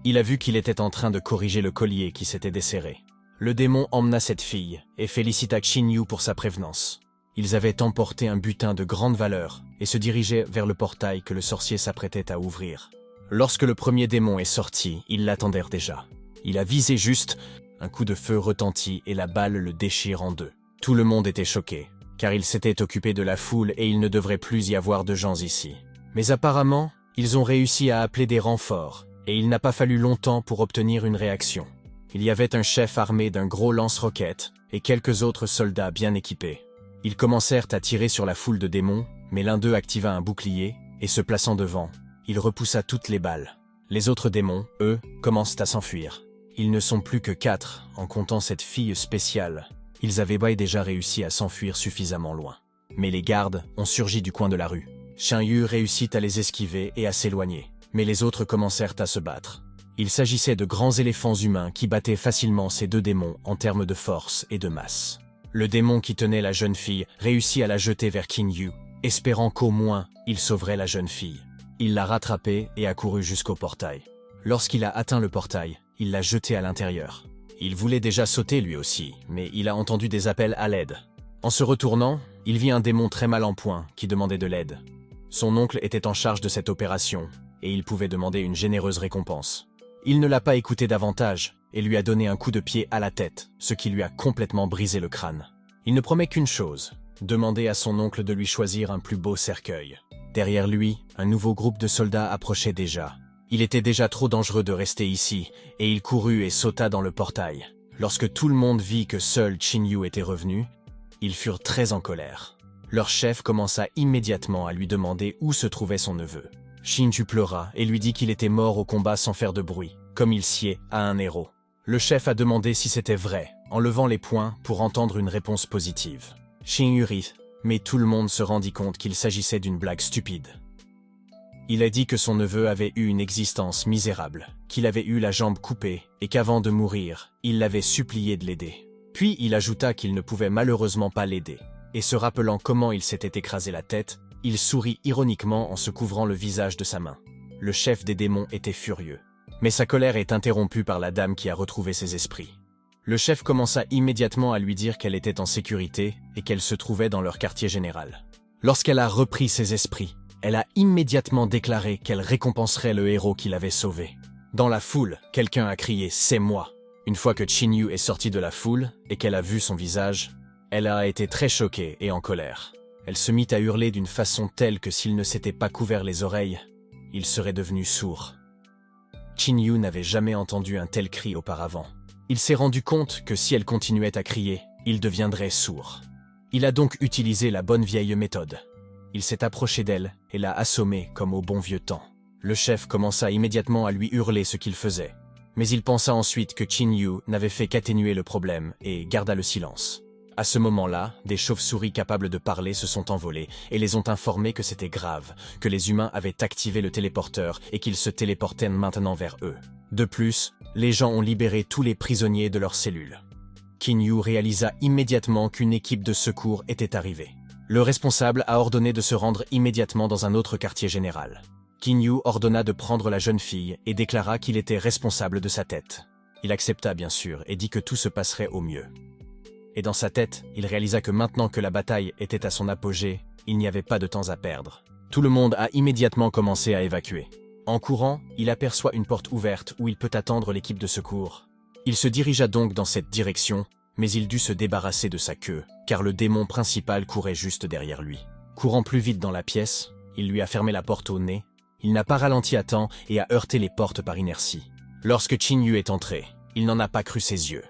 il a vu qu'il était en train de corriger le collier qui s'était desserré. Le démon emmena cette fille et félicita Qin Yu pour sa prévenance. Ils avaient emporté un butin de grande valeur et se dirigeaient vers le portail que le sorcier s'apprêtait à ouvrir. Lorsque le premier démon est sorti, ils l'attendèrent déjà. Il a visé juste, un coup de feu retentit et la balle le déchire en deux. Tout le monde était choqué, car il s'était occupé de la foule et il ne devrait plus y avoir de gens ici. Mais apparemment, ils ont réussi à appeler des renforts, et il n'a pas fallu longtemps pour obtenir une réaction. Il y avait un chef armé d'un gros lance-roquettes et quelques autres soldats bien équipés. Ils commencèrent à tirer sur la foule de démons, mais l'un d'eux activa un bouclier, et se plaçant devant, il repoussa toutes les balles. Les autres démons, eux, commencent à s'enfuir. Ils ne sont plus que 4, en comptant cette fille spéciale. Ils avaient déjà réussi à s'enfuir suffisamment loin. Mais les gardes ont surgi du coin de la rue. Qin Yu réussit à les esquiver et à s'éloigner. Mais les autres commencèrent à se battre. Il s'agissait de grands éléphants humains qui battaient facilement ces deux démons en termes de force et de masse. Le démon qui tenait la jeune fille réussit à la jeter vers Qin Yu, espérant qu'au moins il sauverait la jeune fille. Il l'a rattrapée et a couru jusqu'au portail. Lorsqu'il a atteint le portail, il l'a jeté à l'intérieur. Il voulait déjà sauter lui aussi, mais il a entendu des appels à l'aide. En se retournant, il vit un démon très mal en point qui demandait de l'aide. Son oncle était en charge de cette opération, et il pouvait demander une généreuse récompense. Il ne l'a pas écouté davantage, et lui a donné un coup de pied à la tête, ce qui lui a complètement brisé le crâne. Il ne promet qu'une chose, demander à son oncle de lui choisir un plus beau cercueil. Derrière lui, un nouveau groupe de soldats approchait déjà. Il était déjà trop dangereux de rester ici, et il courut et sauta dans le portail. Lorsque tout le monde vit que seul Qin Yu était revenu, ils furent très en colère. Leur chef commença immédiatement à lui demander où se trouvait son neveu. Qin Yu pleura et lui dit qu'il était mort au combat sans faire de bruit, comme il sied à un héros. Le chef a demandé si c'était vrai, en levant les poings pour entendre une réponse positive. Qin Yu rit, mais tout le monde se rendit compte qu'il s'agissait d'une blague stupide. Il a dit que son neveu avait eu une existence misérable, qu'il avait eu la jambe coupée et qu'avant de mourir, il l'avait supplié de l'aider. Puis il ajouta qu'il ne pouvait malheureusement pas l'aider. Et se rappelant comment il s'était écrasé la tête, il sourit ironiquement en se couvrant le visage de sa main. Le chef des démons était furieux. Mais sa colère est interrompue par la dame qui a retrouvé ses esprits. Le chef commença immédiatement à lui dire qu'elle était en sécurité et qu'elle se trouvait dans leur quartier général. Lorsqu'elle a repris ses esprits, elle a immédiatement déclaré qu'elle récompenserait le héros qui l'avait sauvé. Dans la foule, quelqu'un a crié « C'est moi !» Une fois que Qin Yu est sorti de la foule et qu'elle a vu son visage, elle a été très choquée et en colère. Elle se mit à hurler d'une façon telle que s'il ne s'était pas couvert les oreilles, il serait devenu sourd. Qin Yu n'avait jamais entendu un tel cri auparavant. Il s'est rendu compte que si elle continuait à crier, il deviendrait sourd. Il a donc utilisé la bonne vieille méthode. Il s'est approché d'elle et l'a assommée comme au bon vieux temps. Le chef commença immédiatement à lui hurler ce qu'il faisait. Mais il pensa ensuite que Qin Yu n'avait fait qu'atténuer le problème et garda le silence. À ce moment-là, des chauves-souris capables de parler se sont envolées et les ont informés que c'était grave, que les humains avaient activé le téléporteur et qu'ils se téléportaient maintenant vers eux. De plus, les gens ont libéré tous les prisonniers de leurs cellules. Qin Yu réalisa immédiatement qu'une équipe de secours était arrivée. Le responsable a ordonné de se rendre immédiatement dans un autre quartier général. Qin Yu ordonna de prendre la jeune fille et déclara qu'il était responsable de sa tête. Il accepta bien sûr et dit que tout se passerait au mieux. Et dans sa tête, il réalisa que maintenant que la bataille était à son apogée, il n'y avait pas de temps à perdre. Tout le monde a immédiatement commencé à évacuer. En courant, il aperçoit une porte ouverte où il peut attendre l'équipe de secours. Il se dirigea donc dans cette direction, mais il dut se débarrasser de sa queue, car le démon principal courait juste derrière lui. Courant plus vite dans la pièce, il lui a fermé la porte au nez, il n'a pas ralenti à temps et a heurté les portes par inertie. Lorsque Qin Yu est entré, il n'en a pas cru ses yeux.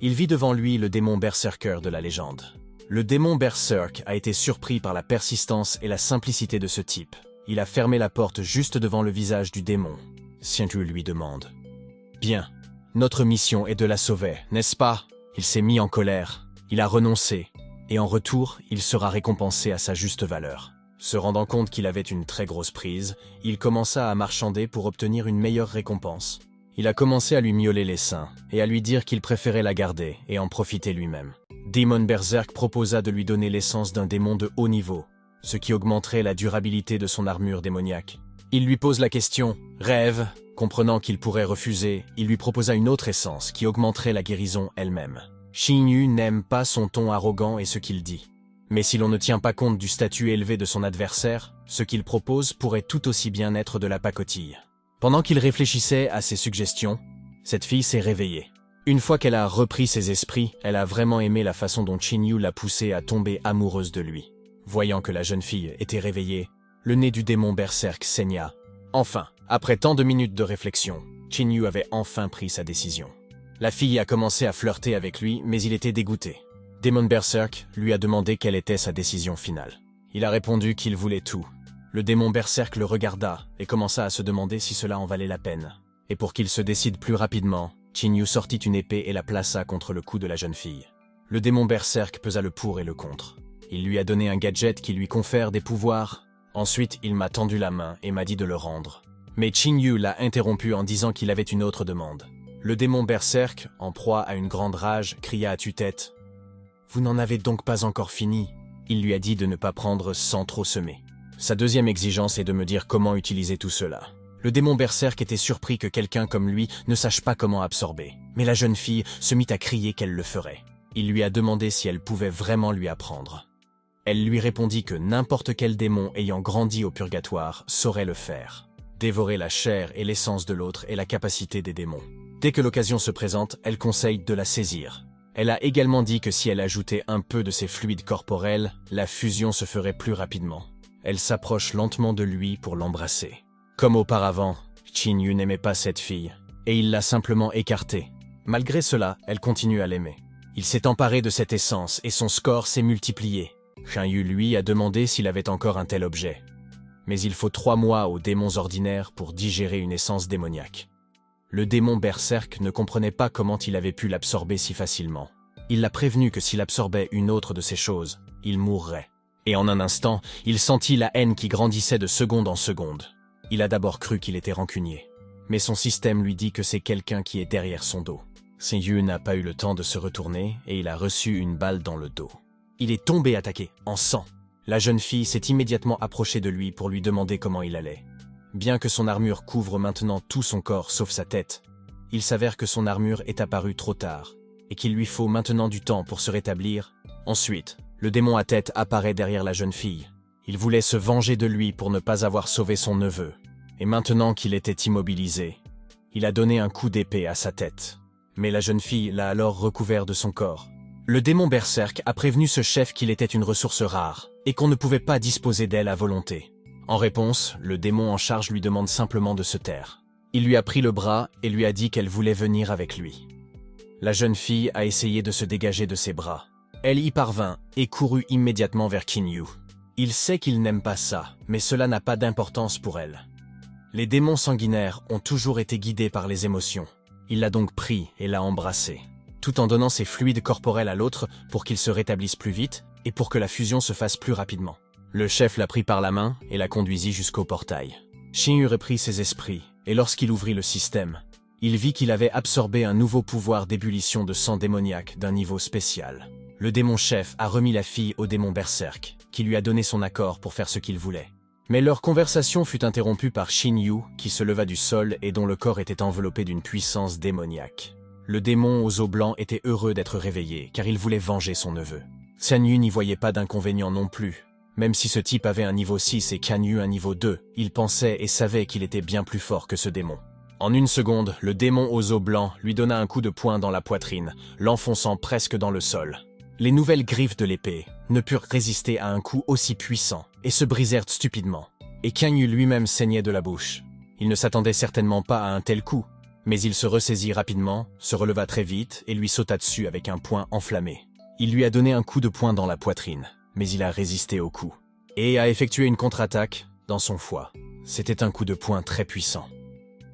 Il vit devant lui le démon berserker de la légende. Le démon berserk a été surpris par la persistance et la simplicité de ce type. Il a fermé la porte juste devant le visage du démon. Qin Yu lui demande « Bien, notre mission est de la sauver, n'est-ce pas ?» Il s'est mis en colère, il a renoncé, et en retour, il sera récompensé à sa juste valeur. Se rendant compte qu'il avait une très grosse prise, il commença à marchander pour obtenir une meilleure récompense. Il a commencé à lui miauler les seins et à lui dire qu'il préférait la garder et en profiter lui-même. Demon Berserk proposa de lui donner l'essence d'un démon de haut niveau, ce qui augmenterait la durabilité de son armure démoniaque. Il lui pose la question « Rêve ?» Comprenant qu'il pourrait refuser, il lui proposa une autre essence qui augmenterait la guérison elle-même. Xingyu n'aime pas son ton arrogant et ce qu'il dit. Mais si l'on ne tient pas compte du statut élevé de son adversaire, ce qu'il propose pourrait tout aussi bien être de la pacotille. Pendant qu'il réfléchissait à ses suggestions, cette fille s'est réveillée. Une fois qu'elle a repris ses esprits, elle a vraiment aimé la façon dont Xingyu l'a poussée à tomber amoureuse de lui. Voyant que la jeune fille était réveillée, le nez du démon berserk saigna. Enfin, après tant de minutes de réflexion, Xingyu avait enfin pris sa décision. La fille a commencé à flirter avec lui, mais il était dégoûté. Demon Berserk lui a demandé quelle était sa décision finale. Il a répondu qu'il voulait tout. Le démon Berserk le regarda et commença à se demander si cela en valait la peine. Et pour qu'il se décide plus rapidement, Xingyu sortit une épée et la plaça contre le cou de la jeune fille. Le démon Berserk pesa le pour et le contre. Il lui a donné un gadget qui lui confère des pouvoirs. Ensuite, il m'a tendu la main et m'a dit de le rendre. Mais Xingyu l'a interrompu en disant qu'il avait une autre demande. Le démon Berserk, en proie à une grande rage, cria à tue-tête. « Vous n'en avez donc pas encore fini ?» Il lui a dit de ne pas prendre sans trop semer. Sa deuxième exigence est de me dire comment utiliser tout cela. Le démon Berserk était surpris que quelqu'un comme lui ne sache pas comment absorber. Mais la jeune fille se mit à crier qu'elle le ferait. Il lui a demandé si elle pouvait vraiment lui apprendre. Elle lui répondit que n'importe quel démon ayant grandi au purgatoire saurait le faire. Dévorer la chair et l'essence de l'autre est la capacité des démons. Dès que l'occasion se présente, elle conseille de la saisir. Elle a également dit que si elle ajoutait un peu de ses fluides corporels, la fusion se ferait plus rapidement. Elle s'approche lentement de lui pour l'embrasser. Comme auparavant, Xingyu n'aimait pas cette fille, et il l'a simplement écartée. Malgré cela, elle continue à l'aimer. Il s'est emparé de cette essence et son score s'est multiplié. Xingyu, lui, a demandé s'il avait encore un tel objet. Mais il faut 3 mois aux démons ordinaires pour digérer une essence démoniaque. Le démon Berserk ne comprenait pas comment il avait pu l'absorber si facilement. Il l'a prévenu que s'il absorbait une autre de ces choses, il mourrait. Et en un instant, il sentit la haine qui grandissait de seconde en seconde. Il a d'abord cru qu'il était rancunier. Mais son système lui dit que c'est quelqu'un qui est derrière son dos. Xingyu n'a pas eu le temps de se retourner et il a reçu une balle dans le dos. Il est tombé attaqué, en sang. La jeune fille s'est immédiatement approchée de lui pour lui demander comment il allait. Bien que son armure couvre maintenant tout son corps sauf sa tête, il s'avère que son armure est apparue trop tard et qu'il lui faut maintenant du temps pour se rétablir. Ensuite, le démon à tête apparaît derrière la jeune fille. Il voulait se venger de lui pour ne pas avoir sauvé son neveu. Et maintenant qu'il était immobilisé, il a donné un coup d'épée à sa tête. Mais la jeune fille l'a alors recouvert de son corps. Le démon Berserk a prévenu ce chef qu'il était une ressource rare et qu'on ne pouvait pas disposer d'elle à volonté. En réponse, le démon en charge lui demande simplement de se taire. Il lui a pris le bras et lui a dit qu'elle voulait venir avec lui. La jeune fille a essayé de se dégager de ses bras. Elle y parvint et courut immédiatement vers Xingyu. Il sait qu'il n'aime pas ça, mais cela n'a pas d'importance pour elle. Les démons sanguinaires ont toujours été guidés par les émotions. Il l'a donc pris et l'a embrassé, tout en donnant ses fluides corporels à l'autre pour qu'il se rétablisse plus vite et pour que la fusion se fasse plus rapidement. Le chef l'a pris par la main et la conduisit jusqu'au portail. Xingyu reprit ses esprits, et lorsqu'il ouvrit le système, il vit qu'il avait absorbé un nouveau pouvoir d'ébullition de sang démoniaque d'un niveau spécial. Le démon chef a remis la fille au démon Berserk, qui lui a donné son accord pour faire ce qu'il voulait. Mais leur conversation fut interrompue par Xingyu, qui se leva du sol et dont le corps était enveloppé d'une puissance démoniaque. Le démon aux os blancs était heureux d'être réveillé, car il voulait venger son neveu. Xianyu n'y voyait pas d'inconvénient non plus. Même si ce type avait un niveau 6 et Qianyu un niveau 2, il pensait et savait qu'il était bien plus fort que ce démon. En une seconde, le démon aux os blancs lui donna un coup de poing dans la poitrine, l'enfonçant presque dans le sol. Les nouvelles griffes de l'épée ne purent résister à un coup aussi puissant et se brisèrent stupidement. Et Qianyu lui-même saignait de la bouche. Il ne s'attendait certainement pas à un tel coup, mais il se ressaisit rapidement, se releva très vite et lui sauta dessus avec un poing enflammé. Il lui a donné un coup de poing dans la poitrine, mais il a résisté au coup et a effectué une contre-attaque dans son foie. C'était un coup de poing très puissant.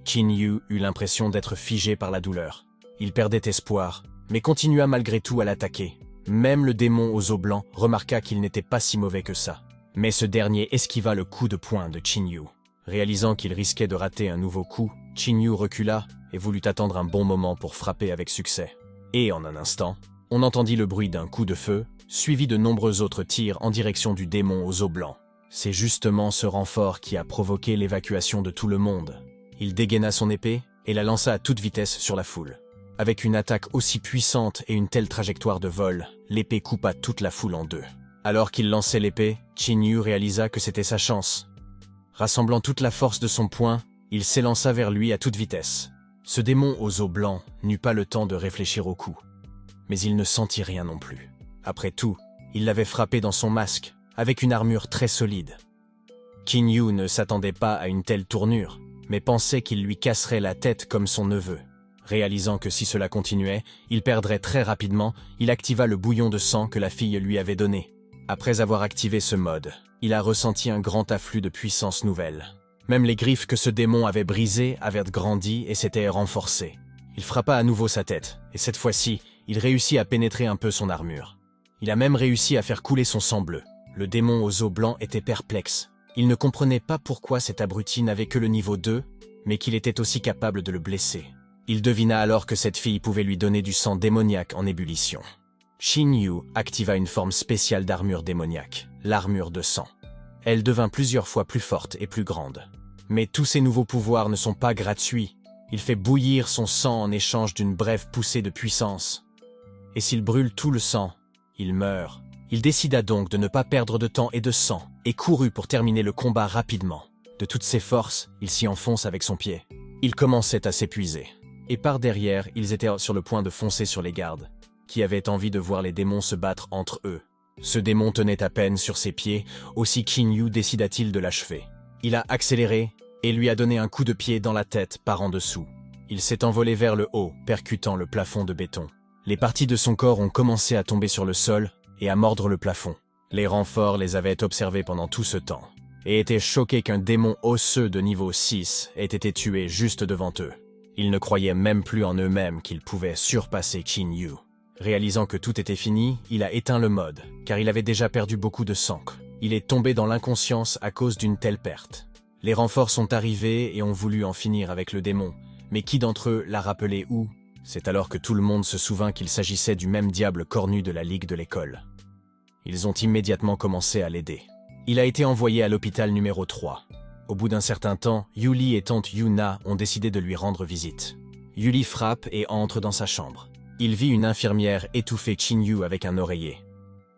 Xingyu eut l'impression d'être figé par la douleur. Il perdait espoir, mais continua malgré tout à l'attaquer. Même le démon aux os blancs remarqua qu'il n'était pas si mauvais que ça. Mais ce dernier esquiva le coup de poing de Xingyu. Réalisant qu'il risquait de rater un nouveau coup, Qin Yu recula et voulut attendre un bon moment pour frapper avec succès. Et en un instant, on entendit le bruit d'un coup de feu, suivi de nombreux autres tirs en direction du démon aux os blancs. C'est justement ce renfort qui a provoqué l'évacuation de tout le monde. Il dégaina son épée et la lança à toute vitesse sur la foule. Avec une attaque aussi puissante et une telle trajectoire de vol, l'épée coupa toute la foule en deux. Alors qu'il lançait l'épée, Qin Yu réalisa que c'était sa chance. Rassemblant toute la force de son poing, il s'élança vers lui à toute vitesse. Ce démon aux os blancs n'eut pas le temps de réfléchir au coup. Mais il ne sentit rien non plus. Après tout, il l'avait frappé dans son masque, avec une armure très solide. Qin Yu ne s'attendait pas à une telle tournure, mais pensait qu'il lui casserait la tête comme son neveu. Réalisant que si cela continuait, il perdrait très rapidement, il activa le bouillon de sang que la fille lui avait donné. Après avoir activé ce mode, il a ressenti un grand afflux de puissance nouvelle. Même les griffes que ce démon avait brisées avaient grandi et s'étaient renforcées. Il frappa à nouveau sa tête, et cette fois-ci, il réussit à pénétrer un peu son armure. Il a même réussi à faire couler son sang bleu. Le démon aux os blancs était perplexe. Il ne comprenait pas pourquoi cet abruti n'avait que le niveau 2, mais qu'il était aussi capable de le blesser. Il devina alors que cette fille pouvait lui donner du sang démoniaque en ébullition. Qin Yu activa une forme spéciale d'armure démoniaque, l'armure de sang. Elle devint plusieurs fois plus forte et plus grande. Mais tous ces nouveaux pouvoirs ne sont pas gratuits. Il fait bouillir son sang en échange d'une brève poussée de puissance. Et s'il brûle tout le sang, il meurt. Il décida donc de ne pas perdre de temps et de sang, et courut pour terminer le combat rapidement. De toutes ses forces, il s'y enfonce avec son pied. Il commençait à s'épuiser. Et par derrière, ils étaient sur le point de foncer sur les gardes, qui avaient envie de voir les démons se battre entre eux. Ce démon tenait à peine sur ses pieds, aussi Qin Yu décida-t-il de l'achever. Il a accéléré et lui a donné un coup de pied dans la tête par en dessous. Il s'est envolé vers le haut, percutant le plafond de béton. Les parties de son corps ont commencé à tomber sur le sol et à mordre le plafond. Les renforts les avaient observés pendant tout ce temps, et étaient choqués qu'un démon osseux de niveau 6 ait été tué juste devant eux. Ils ne croyaient même plus en eux-mêmes qu'ils pouvaient surpasser Qin Yu. Réalisant que tout était fini, il a éteint le mode, car il avait déjà perdu beaucoup de sang. Il est tombé dans l'inconscience à cause d'une telle perte. Les renforts sont arrivés et ont voulu en finir avec le démon, mais qui d'entre eux l'a rappelé où? C'est alors que tout le monde se souvint qu'il s'agissait du même diable cornu de la ligue de l'école. Ils ont immédiatement commencé à l'aider. Il a été envoyé à l'hôpital numéro 3. Au bout d'un certain temps, Yuli et tante Yuna ont décidé de lui rendre visite. Yuli frappe et entre dans sa chambre. Il vit une infirmière étouffer Qin Yu avec un oreiller.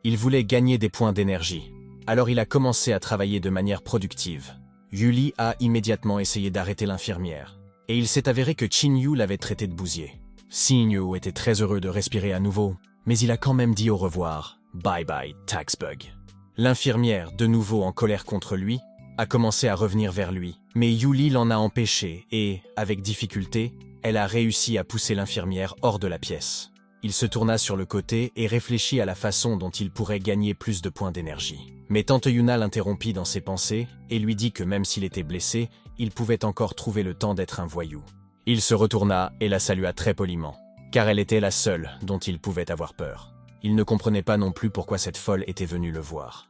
Il voulait gagner des points d'énergie. Alors il a commencé à travailler de manière productive. Yuli a immédiatement essayé d'arrêter l'infirmière. Et il s'est avéré que Qin Yu l'avait traité de bousier. Qin Yu était très heureux de respirer à nouveau, mais il a quand même dit au revoir. Bye bye, Taxbug. L'infirmière, de nouveau en colère contre lui, a commencé à revenir vers lui. Mais Yuli l'en a empêché et, avec difficulté, elle a réussi à pousser l'infirmière hors de la pièce. Il se tourna sur le côté et réfléchit à la façon dont il pourrait gagner plus de points d'énergie. Mais tante Yuna l'interrompit dans ses pensées et lui dit que même s'il était blessé, il pouvait encore trouver le temps d'être un voyou. Il se retourna et la salua très poliment, car elle était la seule dont il pouvait avoir peur. Il ne comprenait pas non plus pourquoi cette folle était venue le voir.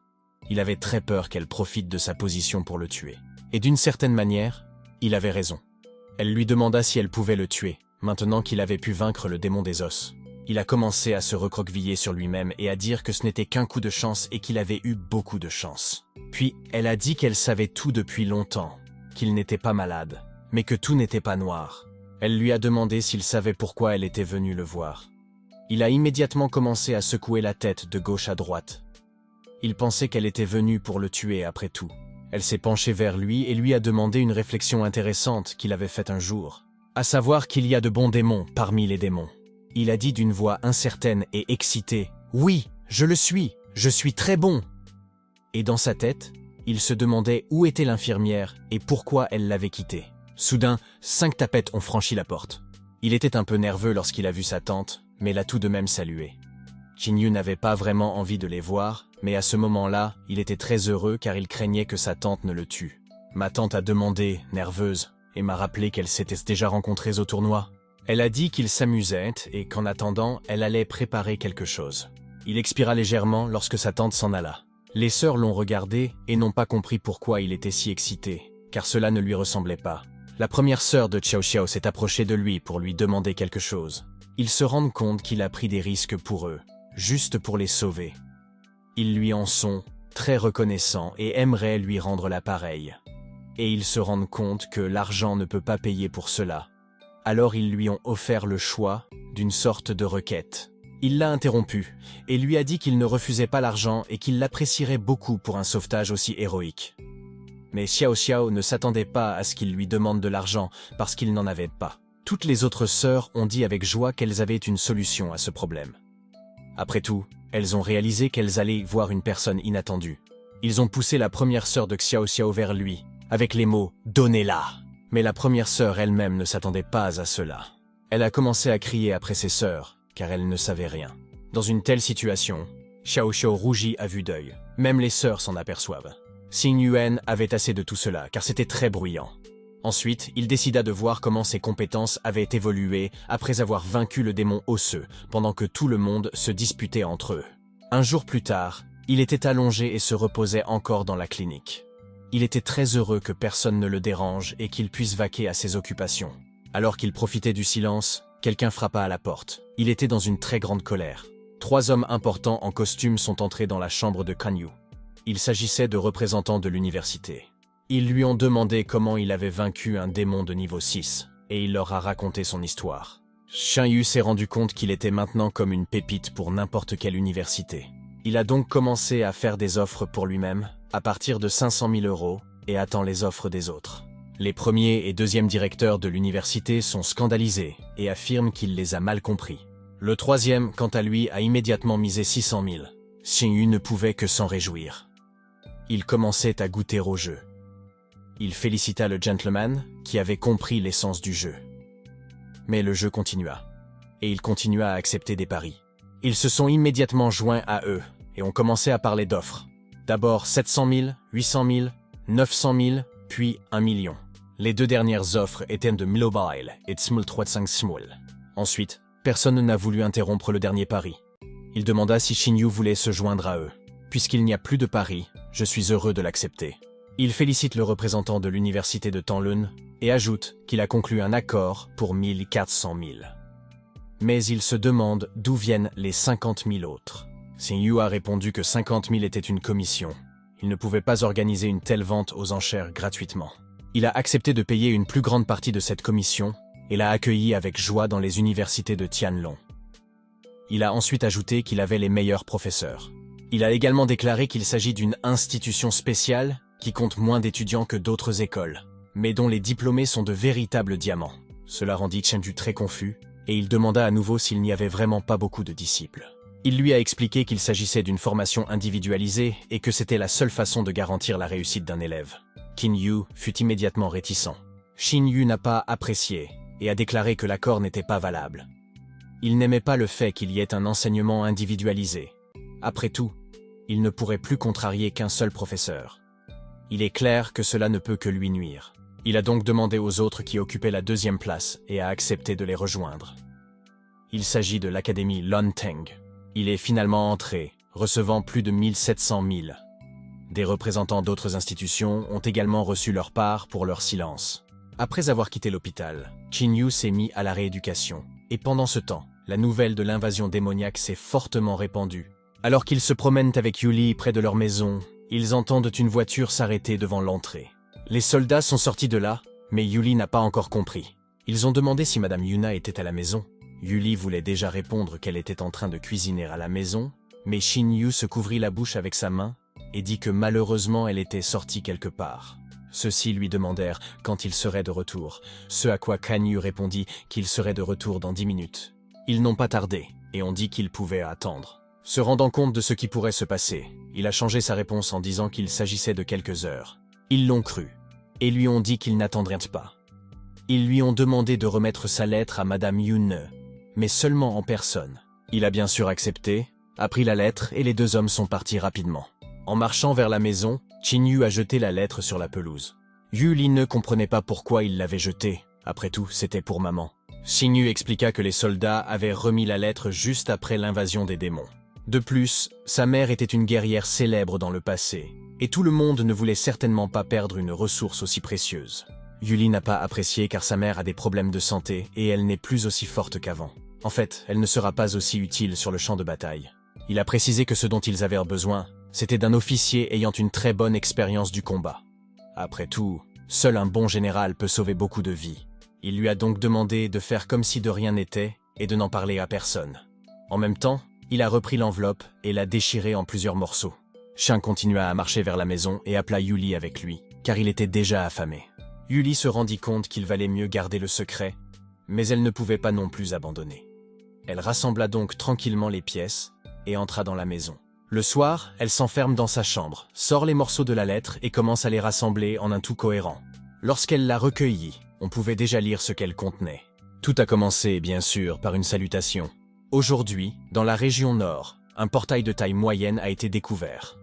Il avait très peur qu'elle profite de sa position pour le tuer. Et d'une certaine manière, il avait raison. Elle lui demanda si elle pouvait le tuer, maintenant qu'il avait pu vaincre le démon des os. Il a commencé à se recroqueviller sur lui-même et à dire que ce n'était qu'un coup de chance et qu'il avait eu beaucoup de chance. Puis, elle a dit qu'elle savait tout depuis longtemps, qu'il n'était pas malade, mais que tout n'était pas noir. Elle lui a demandé s'il savait pourquoi elle était venue le voir. Il a immédiatement commencé à secouer la tête de gauche à droite. Il pensait qu'elle était venue pour le tuer après tout. Elle s'est penchée vers lui et lui a demandé une réflexion intéressante qu'il avait faite un jour, à savoir qu'il y a de bons démons parmi les démons. Il a dit d'une voix incertaine et excitée « Oui, je le suis, je suis très bon !» Et dans sa tête, il se demandait où était l'infirmière et pourquoi elle l'avait quitté. Soudain, 5 tapettes ont franchi la porte. Il était un peu nerveux lorsqu'il a vu sa tante, mais l'a tout de même salué. Qin Yu n'avait pas vraiment envie de les voir, mais à ce moment-là, il était très heureux car il craignait que sa tante ne le tue. Ma tante a demandé, nerveuse, et m'a rappelé qu'elle s'était déjà rencontrée au tournoi. Elle a dit qu'il s'amusait et qu'en attendant, elle allait préparer quelque chose. Il expira légèrement lorsque sa tante s'en alla. Les sœurs l'ont regardé et n'ont pas compris pourquoi il était si excité, car cela ne lui ressemblait pas. La première sœur de Xiao Xiao s'est approchée de lui pour lui demander quelque chose. Ils se rendent compte qu'il a pris des risques pour eux, juste pour les sauver. Ils lui en sont très reconnaissants et aimeraient lui rendre l'appareil. Et ils se rendent compte que l'argent ne peut pas payer pour cela. Alors ils lui ont offert le choix d'une sorte de requête. Il l'a interrompu et lui a dit qu'il ne refusait pas l'argent et qu'il l'apprécierait beaucoup pour un sauvetage aussi héroïque. Mais Xiao Xiao ne s'attendait pas à ce qu'il lui demande de l'argent parce qu'il n'en avait pas. Toutes les autres sœurs ont dit avec joie qu'elles avaient une solution à ce problème. Après tout, elles ont réalisé qu'elles allaient voir une personne inattendue. Ils ont poussé la première sœur de Xiao Xiao vers lui, avec les mots « Donnez-la ». Mais la première sœur elle-même ne s'attendait pas à cela. Elle a commencé à crier après ses sœurs, car elle ne savait rien. Dans une telle situation, Xiao Xiao rougit à vue d'œil. Même les sœurs s'en aperçoivent. Xing Yuan avait assez de tout cela, car c'était très bruyant. Ensuite, il décida de voir comment ses compétences avaient évolué après avoir vaincu le démon osseux, pendant que tout le monde se disputait entre eux. Un jour plus tard, il était allongé et se reposait encore dans la clinique. Il était très heureux que personne ne le dérange et qu'il puisse vaquer à ses occupations. Alors qu'il profitait du silence, quelqu'un frappa à la porte. Il était dans une très grande colère. 3 hommes importants en costume sont entrés dans la chambre de Kan Yu. Il s'agissait de représentants de l'université. Ils lui ont demandé comment il avait vaincu un démon de niveau 6, et il leur a raconté son histoire. Shen Yu s'est rendu compte qu'il était maintenant comme une pépite pour n'importe quelle université. Il a donc commencé à faire des offres pour lui-même, à partir de 500 000 € et attend les offres des autres. Les premiers et deuxièmes directeurs de l'université sont scandalisés et affirment qu'il les a mal compris. Le troisième, quant à lui, a immédiatement misé 600 000. Xing Yu ne pouvait que s'en réjouir. Il commençait à goûter au jeu. Il félicita le gentleman qui avait compris l'essence du jeu. Mais le jeu continua, et il continua à accepter des paris. Ils se sont immédiatement joints à eux et ont commencé à parler d'offres. D'abord 700 000, 800 000, 900 000, puis 1 million. Les 2 dernières offres étaient de Mobile et de Small 35 Small. Ensuite, personne n'a voulu interrompre le dernier pari. Il demanda si Xing Yu voulait se joindre à eux. Puisqu'il n'y a plus de pari, je suis heureux de l'accepter. Il félicite le représentant de l'université de Tanlun et ajoute qu'il a conclu un accord pour 1 400 000. Mais il se demande d'où viennent les 50 000 autres. Xing Yu a répondu que 50 000 était une commission. Il ne pouvait pas organiser une telle vente aux enchères gratuitement. Il a accepté de payer une plus grande partie de cette commission et l'a accueilli avec joie dans les universités de Tianlong. Il a ensuite ajouté qu'il avait les meilleurs professeurs. Il a également déclaré qu'il s'agit d'une institution spéciale qui compte moins d'étudiants que d'autres écoles, mais dont les diplômés sont de véritables diamants. Cela rendit Chen Yu très confus, et il demanda à nouveau s'il n'y avait vraiment pas beaucoup de disciples. Il lui a expliqué qu'il s'agissait d'une formation individualisée et que c'était la seule façon de garantir la réussite d'un élève. Qin Yu fut immédiatement réticent. Xing Yu n'a pas apprécié et a déclaré que l'accord n'était pas valable. Il n'aimait pas le fait qu'il y ait un enseignement individualisé. Après tout, il ne pourrait plus contrarier qu'un seul professeur. Il est clair que cela ne peut que lui nuire. Il a donc demandé aux autres qui occupaient la 2e place et a accepté de les rejoindre. Il s'agit de l'académie Lonteng. Il est finalement entré, recevant plus de 1 700 000. Des représentants d'autres institutions ont également reçu leur part pour leur silence. Après avoir quitté l'hôpital, Qin Yu s'est mis à la rééducation. Et pendant ce temps, la nouvelle de l'invasion démoniaque s'est fortement répandue. Alors qu'ils se promènent avec Yuli près de leur maison, ils entendent une voiture s'arrêter devant l'entrée. Les soldats sont sortis de là, mais Yuli n'a pas encore compris. Ils ont demandé si Madame Yuna était à la maison. Yuli voulait déjà répondre qu'elle était en train de cuisiner à la maison, mais Xing Yu se couvrit la bouche avec sa main et dit que malheureusement elle était sortie quelque part. Ceux-ci lui demandèrent quand il serait de retour, ce à quoi Kan Yu répondit qu'il serait de retour dans 10 minutes. Ils n'ont pas tardé et ont dit qu'ils pouvaient attendre. Se rendant compte de ce qui pourrait se passer, il a changé sa réponse en disant qu'il s'agissait de quelques heures. Ils l'ont cru et lui ont dit qu'ils n'attendraient pas. Ils lui ont demandé de remettre sa lettre à Madame Yun, mais seulement en personne. Il a bien sûr accepté, a pris la lettre et les 2 hommes sont partis rapidement. En marchant vers la maison, Qin Yu a jeté la lettre sur la pelouse. Yuli ne comprenait pas pourquoi il l'avait jetée. Après tout, c'était pour maman. Xing Yu expliqua que les soldats avaient remis la lettre juste après l'invasion des démons. De plus, sa mère était une guerrière célèbre dans le passé, et tout le monde ne voulait certainement pas perdre une ressource aussi précieuse. Yuli n'a pas apprécié car sa mère a des problèmes de santé et elle n'est plus aussi forte qu'avant. En fait, elle ne sera pas aussi utile sur le champ de bataille. Il a précisé que ce dont ils avaient besoin, c'était d'un officier ayant une très bonne expérience du combat. Après tout, seul un bon général peut sauver beaucoup de vies. Il lui a donc demandé de faire comme si de rien n'était et de n'en parler à personne. En même temps, il a repris l'enveloppe et l'a déchirée en plusieurs morceaux. Shin continua à marcher vers la maison et appela Yuli avec lui, car il était déjà affamé. Yuli se rendit compte qu'il valait mieux garder le secret, mais elle ne pouvait pas non plus abandonner. Elle rassembla donc tranquillement les pièces et entra dans la maison. Le soir, elle s'enferme dans sa chambre, sort les morceaux de la lettre et commence à les rassembler en un tout cohérent. Lorsqu'elle l'a recueillie, on pouvait déjà lire ce qu'elle contenait. Tout a commencé, bien sûr, par une salutation. Aujourd'hui, dans la région nord, un portail de taille moyenne a été découvert.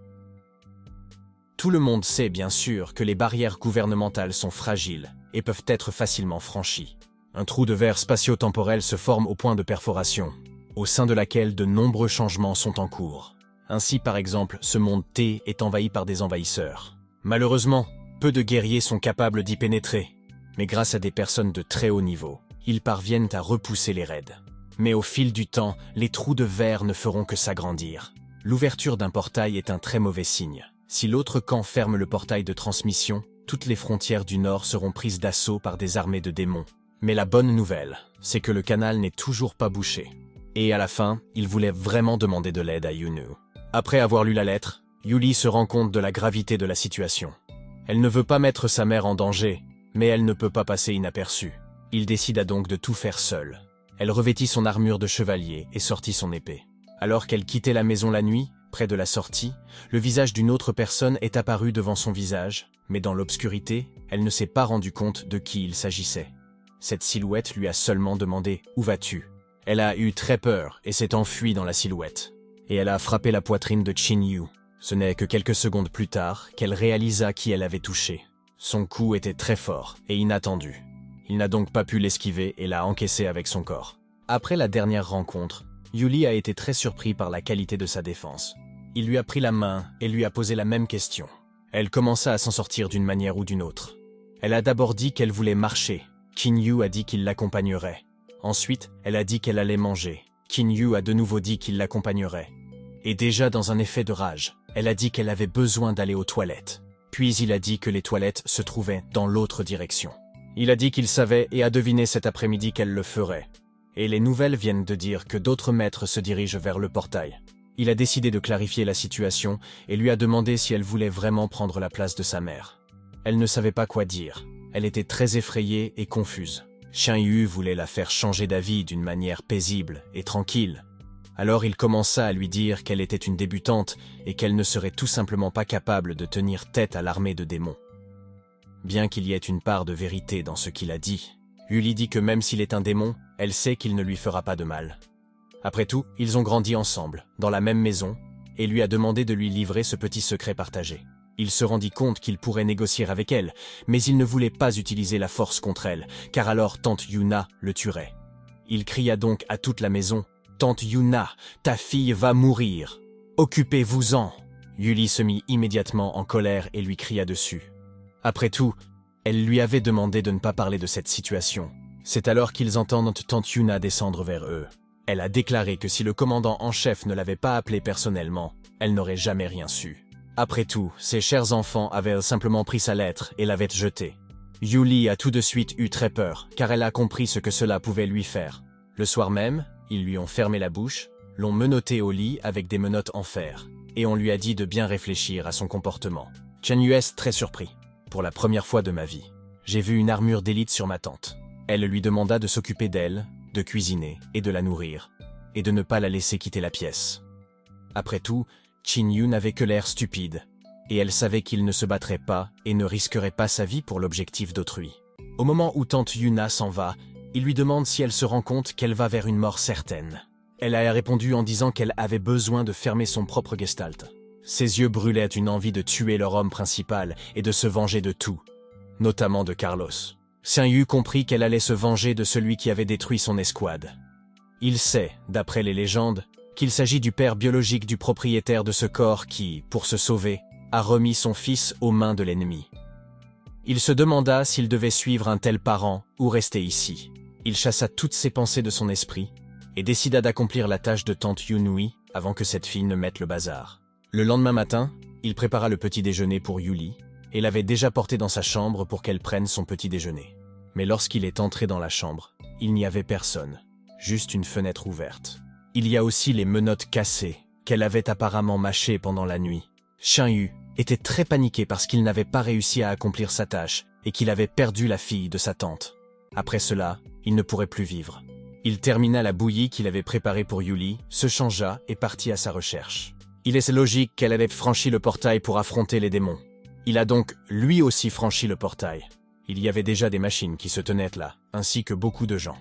Tout le monde sait, bien sûr, que les barrières gouvernementales sont fragiles et peuvent être facilement franchies. Un trou de verre spatio-temporel se forme au point de perforation, au sein de laquelle de nombreux changements sont en cours. Ainsi, par exemple, ce monde T est envahi par des envahisseurs. Malheureusement, peu de guerriers sont capables d'y pénétrer, mais grâce à des personnes de très haut niveau, ils parviennent à repousser les raids. Mais au fil du temps, les trous de verre ne feront que s'agrandir. L'ouverture d'un portail est un très mauvais signe. Si l'autre camp ferme le portail de transmission, toutes les frontières du Nord seront prises d'assaut par des armées de démons. Mais la bonne nouvelle, c'est que le canal n'est toujours pas bouché. Et à la fin, il voulait vraiment demander de l'aide à Yunu. Après avoir lu la lettre, Yuli se rend compte de la gravité de la situation. Elle ne veut pas mettre sa mère en danger, mais elle ne peut pas passer inaperçue. Il décida donc de tout faire seul. Elle revêtit son armure de chevalier et sortit son épée. Alors qu'elle quittait la maison la nuit, près de la sortie, le visage d'une autre personne est apparu devant son visage, mais dans l'obscurité, elle ne s'est pas rendue compte de qui il s'agissait. Cette silhouette lui a seulement demandé « Où vas-tu ?» Elle a eu très peur et s'est enfuie dans la silhouette. Et elle a frappé la poitrine de Chin Yu. Ce n'est que quelques secondes plus tard qu'elle réalisa qui elle avait touché. Son coup était très fort et inattendu. Il n'a donc pas pu l'esquiver et l'a encaissé avec son corps. Après la dernière rencontre, Yuli a été très surpris par la qualité de sa défense. Il lui a pris la main et lui a posé la même question. Elle commença à s'en sortir d'une manière ou d'une autre. Elle a d'abord dit qu'elle voulait marcher. Kinyu a dit qu'il l'accompagnerait. Ensuite, elle a dit qu'elle allait manger. Kinyu a de nouveau dit qu'il l'accompagnerait. Et déjà dans un effet de rage, elle a dit qu'elle avait besoin d'aller aux toilettes. Puis il a dit que les toilettes se trouvaient dans l'autre direction. Il a dit qu'il savait et a deviné cet après-midi qu'elle le ferait. Et les nouvelles viennent de dire que d'autres maîtres se dirigent vers le portail. Il a décidé de clarifier la situation et lui a demandé si elle voulait vraiment prendre la place de sa mère. Elle ne savait pas quoi dire. Elle était très effrayée et confuse. Xian Yu voulait la faire changer d'avis d'une manière paisible et tranquille. Alors il commença à lui dire qu'elle était une débutante et qu'elle ne serait tout simplement pas capable de tenir tête à l'armée de démons. Bien qu'il y ait une part de vérité dans ce qu'il a dit, Yuli dit que même s'il est un démon, elle sait qu'il ne lui fera pas de mal. Après tout, ils ont grandi ensemble, dans la même maison, et lui a demandé de lui livrer ce petit secret partagé. Il se rendit compte qu'il pourrait négocier avec elle, mais il ne voulait pas utiliser la force contre elle, car alors tante Yuna le tuerait. Il cria donc à toute la maison « Tante Yuna, ta fille va mourir. Occupez-vous-en » Yuli se mit immédiatement en colère et lui cria dessus. Après tout, elle lui avait demandé de ne pas parler de cette situation. C'est alors qu'ils entendent tante Yuna descendre vers eux. Elle a déclaré que si le commandant en chef ne l'avait pas appelée personnellement, elle n'aurait jamais rien su. Après tout, ses chers enfants avaient simplement pris sa lettre et l'avaient jetée. Yuli a tout de suite eu très peur, car elle a compris ce que cela pouvait lui faire. Le soir même, ils lui ont fermé la bouche, l'ont menotté au lit avec des menottes en fer, et on lui a dit de bien réfléchir à son comportement. Chen Yu est très surpris. Pour la première fois de ma vie, j'ai vu une armure d'élite sur ma tante. Elle lui demanda de s'occuper d'elle, de cuisiner et de la nourrir, et de ne pas la laisser quitter la pièce. Après tout, Chin Yu n'avait que l'air stupide, et elle savait qu'il ne se battrait pas et ne risquerait pas sa vie pour l'objectif d'autrui. Au moment où tante Yuna s'en va, il lui demande si elle se rend compte qu'elle va vers une mort certaine. Elle a répondu en disant qu'elle avait besoin de fermer son propre gestalt. Ses yeux brûlaient une envie de tuer leur homme principal et de se venger de tout, notamment de Carlos. Xian Yu comprit qu'elle allait se venger de celui qui avait détruit son escouade. Il sait, d'après les légendes, qu'il s'agit du père biologique du propriétaire de ce corps qui, pour se sauver, a remis son fils aux mains de l'ennemi. Il se demanda s'il devait suivre un tel parent ou rester ici. Il chassa toutes ses pensées de son esprit et décida d'accomplir la tâche de tante Yunui avant que cette fille ne mette le bazar. Le lendemain matin, il prépara le petit déjeuner pour Yuli et l'avait déjà portée dans sa chambre pour qu'elle prenne son petit déjeuner. Mais lorsqu'il est entré dans la chambre, il n'y avait personne, juste une fenêtre ouverte. Il y a aussi les menottes cassées qu'elle avait apparemment mâchées pendant la nuit. Xianyu était très paniqué parce qu'il n'avait pas réussi à accomplir sa tâche et qu'il avait perdu la fille de sa tante. Après cela, il ne pourrait plus vivre. Il termina la bouillie qu'il avait préparée pour Yuli, se changea et partit à sa recherche. Il est logique qu'elle avait franchi le portail pour affronter les démons. Il a donc lui aussi franchi le portail. Il y avait déjà des machines qui se tenaient là, ainsi que beaucoup de gens.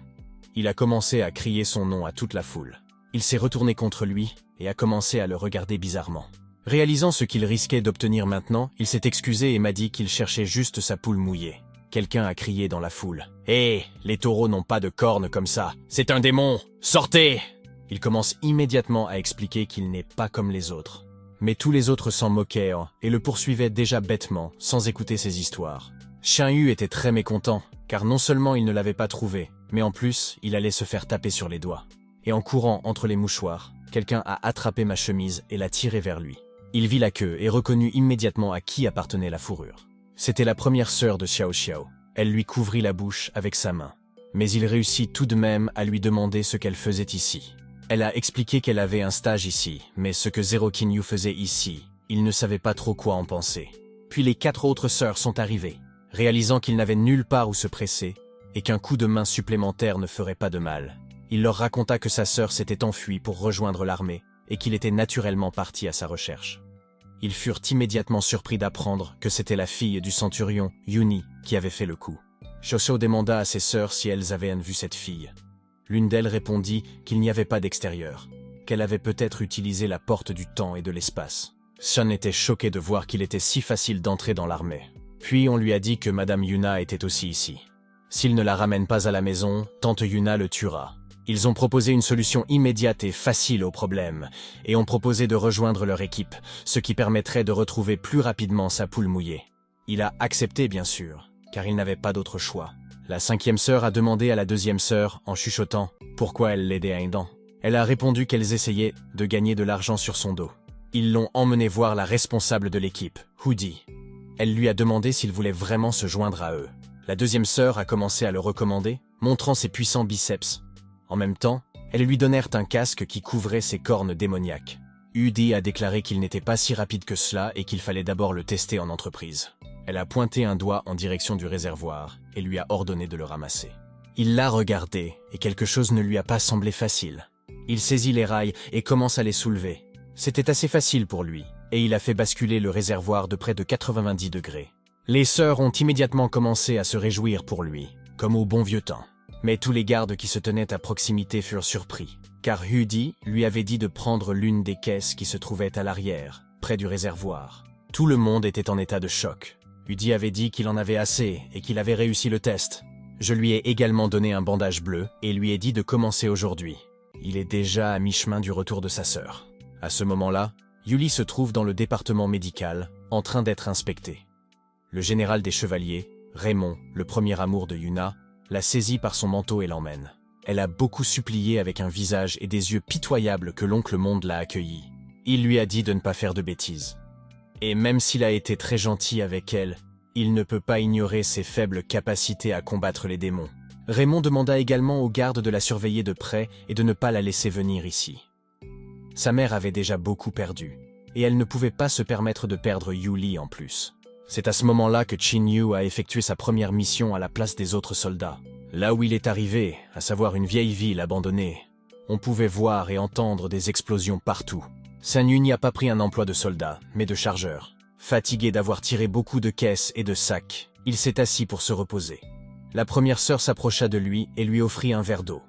Il a commencé à crier son nom à toute la foule. Il s'est retourné contre lui et a commencé à le regarder bizarrement. Réalisant ce qu'il risquait d'obtenir maintenant, il s'est excusé et m'a dit qu'il cherchait juste sa poule mouillée. Quelqu'un a crié dans la foule. « Hé, les taureaux n'ont pas de cornes comme ça. C'est un démon. Sortez !» Il commence immédiatement à expliquer qu'il n'est pas comme les autres. Mais tous les autres s'en moquaient et le poursuivaient déjà bêtement, sans écouter ses histoires. Xianyu était très mécontent, car non seulement il ne l'avait pas trouvé, mais en plus, il allait se faire taper sur les doigts. Et en courant entre les mouchoirs, quelqu'un a attrapé ma chemise et l'a tirée vers lui. Il vit la queue et reconnut immédiatement à qui appartenait la fourrure. C'était la première sœur de Xiao Xiao. Elle lui couvrit la bouche avec sa main. Mais il réussit tout de même à lui demander ce qu'elle faisait ici. Elle a expliqué qu'elle avait un stage ici, mais ce que Zero Kinyu faisait ici, il ne savait pas trop quoi en penser. Puis les 4 autres sœurs sont arrivées, réalisant qu'ils n'avaient nulle part où se presser et qu'un coup de main supplémentaire ne ferait pas de mal. Il leur raconta que sa sœur s'était enfuie pour rejoindre l'armée et qu'il était naturellement parti à sa recherche. Ils furent immédiatement surpris d'apprendre que c'était la fille du centurion, Yuni, qui avait fait le coup. Shosho demanda à ses sœurs si elles avaient vu cette fille. L'une d'elles répondit qu'il n'y avait pas d'extérieur, qu'elle avait peut-être utilisé la porte du temps et de l'espace. Sun était choqué de voir qu'il était si facile d'entrer dans l'armée. Puis on lui a dit que Madame Yuna était aussi ici. S'il ne la ramène pas à la maison, tante Yuna le tuera. Ils ont proposé une solution immédiate et facile au problème, et ont proposé de rejoindre leur équipe, ce qui permettrait de retrouver plus rapidement sa poule mouillée. Il a accepté bien sûr, car il n'avait pas d'autre choix. La 5e sœur a demandé à la 2e sœur, en chuchotant, pourquoi elle l'aidait à une dent. Elle a répondu qu'elles essayaient de gagner de l'argent sur son dos. Ils l'ont emmené voir la responsable de l'équipe, Hoodie. Elle lui a demandé s'il voulait vraiment se joindre à eux. La 2e sœur a commencé à le recommander, montrant ses puissants biceps. En même temps, elles lui donnèrent un casque qui couvrait ses cornes démoniaques. Udi a déclaré qu'il n'était pas si rapide que cela et qu'il fallait d'abord le tester en entreprise. Elle a pointé un doigt en direction du réservoir et lui a ordonné de le ramasser. Il l'a regardé et quelque chose ne lui a pas semblé facile. Il saisit les rails et commence à les soulever. C'était assez facile pour lui et il a fait basculer le réservoir de près de 90 degrés. Les sœurs ont immédiatement commencé à se réjouir pour lui, comme au bon vieux temps. Mais tous les gardes qui se tenaient à proximité furent surpris, car Hudi lui avait dit de prendre l'une des caisses qui se trouvait à l'arrière, près du réservoir. Tout le monde était en état de choc. Hudi avait dit qu'il en avait assez et qu'il avait réussi le test. Je lui ai également donné un bandage bleu et lui ai dit de commencer aujourd'hui. Il est déjà à mi-chemin du retour de sa sœur. À ce moment-là, Yuli se trouve dans le département médical, en train d'être inspecté. Le général des chevaliers, Raymond, le premier amour de Yuna, la saisit par son manteau et l'emmène. Elle a beaucoup supplié avec un visage et des yeux pitoyables que l'oncle Monde l'a accueilli. Il lui a dit de ne pas faire de bêtises. Et même s'il a été très gentil avec elle, il ne peut pas ignorer ses faibles capacités à combattre les démons. Raymond demanda également aux gardes de la surveiller de près et de ne pas la laisser venir ici. Sa mère avait déjà beaucoup perdu, et elle ne pouvait pas se permettre de perdre Yuli en plus. C'est à ce moment-là que Chin Yu a effectué sa première mission à la place des autres soldats. Là où il est arrivé, à savoir une vieille ville abandonnée, on pouvait voir et entendre des explosions partout. San Yu n'y a pas pris un emploi de soldat, mais de chargeur. Fatigué d'avoir tiré beaucoup de caisses et de sacs, il s'est assis pour se reposer. La première sœur s'approcha de lui et lui offrit un verre d'eau.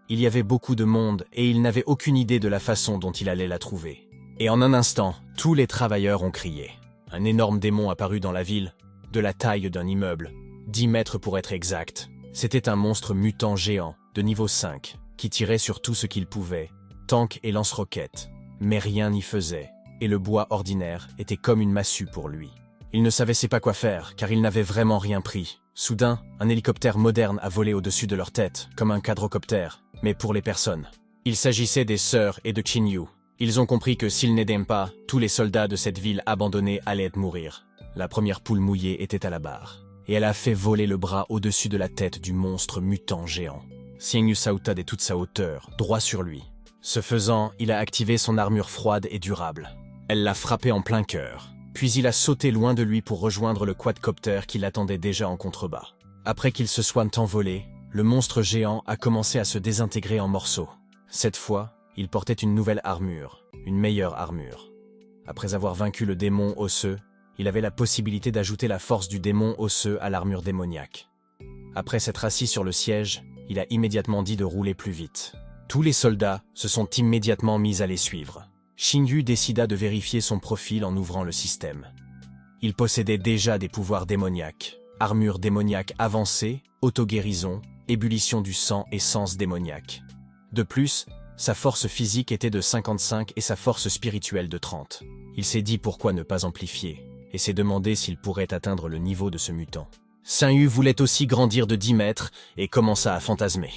Il y avait beaucoup de monde et il n'avait aucune idée de la façon dont il allait la trouver. Et en un instant, tous les travailleurs ont crié. Un énorme démon apparut dans la ville, de la taille d'un immeuble, 10 mètres pour être exact. C'était un monstre mutant géant, de niveau 5, qui tirait sur tout ce qu'il pouvait, tank et lance-roquettes. Mais rien n'y faisait, et le bois ordinaire était comme une massue pour lui. Il ne savait pas quoi faire, car il n'avait vraiment rien pris. Soudain, un hélicoptère moderne a volé au-dessus de leur tête, comme un quadrocoptère, mais pour les personnes. Il s'agissait des sœurs et de Qin Yu. Ils ont compris que s'ils n'aidaient pas, tous les soldats de cette ville abandonnée allaient mourir. La première poule mouillée était à la barre, et elle a fait voler le bras au-dessus de la tête du monstre mutant géant. Xiang Yu sauta de toute sa hauteur, droit sur lui. Ce faisant, il a activé son armure froide et durable. Elle l'a frappé en plein cœur. Puis il a sauté loin de lui pour rejoindre le quadcoptère qui l'attendait déjà en contrebas. Après qu'il se soit envolé, le monstre géant a commencé à se désintégrer en morceaux. Cette fois, il portait une nouvelle armure, une meilleure armure. Après avoir vaincu le démon osseux, il avait la possibilité d'ajouter la force du démon osseux à l'armure démoniaque. Après s'être assis sur le siège, il a immédiatement dit de rouler plus vite. Tous les soldats se sont immédiatement mis à les suivre. Qin Yu décida de vérifier son profil en ouvrant le système. Il possédait déjà des pouvoirs démoniaques, armure démoniaque avancée, auto-guérison, ébullition du sang et sens démoniaque. De plus, sa force physique était de 55 et sa force spirituelle de 30. Il s'est dit pourquoi ne pas amplifier, et s'est demandé s'il pourrait atteindre le niveau de ce mutant. Xiang Yu voulait aussi grandir de 10 mètres et commença à fantasmer.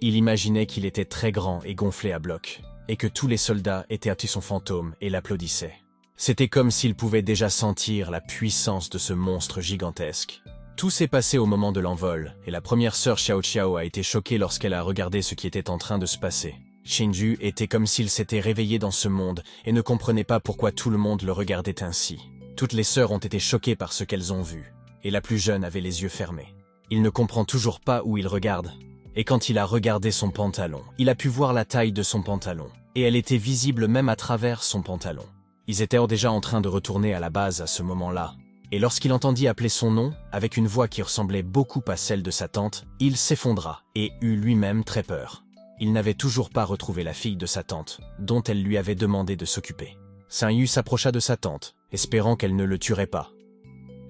Il imaginait qu'il était très grand et gonflé à bloc, et que tous les soldats étaient à son fantôme et l'applaudissaient. C'était comme s'il pouvait déjà sentir la puissance de ce monstre gigantesque. Tout s'est passé au moment de l'envol, et la première sœur Xiao Xiao a été choquée lorsqu'elle a regardé ce qui était en train de se passer. Qin Yu était comme s'il s'était réveillé dans ce monde et ne comprenait pas pourquoi tout le monde le regardait ainsi. Toutes les sœurs ont été choquées par ce qu'elles ont vu, et la plus jeune avait les yeux fermés. Il ne comprend toujours pas où il regarde. Et quand il a regardé son pantalon, il a pu voir la taille de son pantalon, et elle était visible même à travers son pantalon. Ils étaient déjà en train de retourner à la base à ce moment-là, et lorsqu'il entendit appeler son nom, avec une voix qui ressemblait beaucoup à celle de sa tante, il s'effondra et eut lui-même très peur. Il n'avait toujours pas retrouvé la fille de sa tante, dont elle lui avait demandé de s'occuper. Xiang Yu s'approcha de sa tante, espérant qu'elle ne le tuerait pas.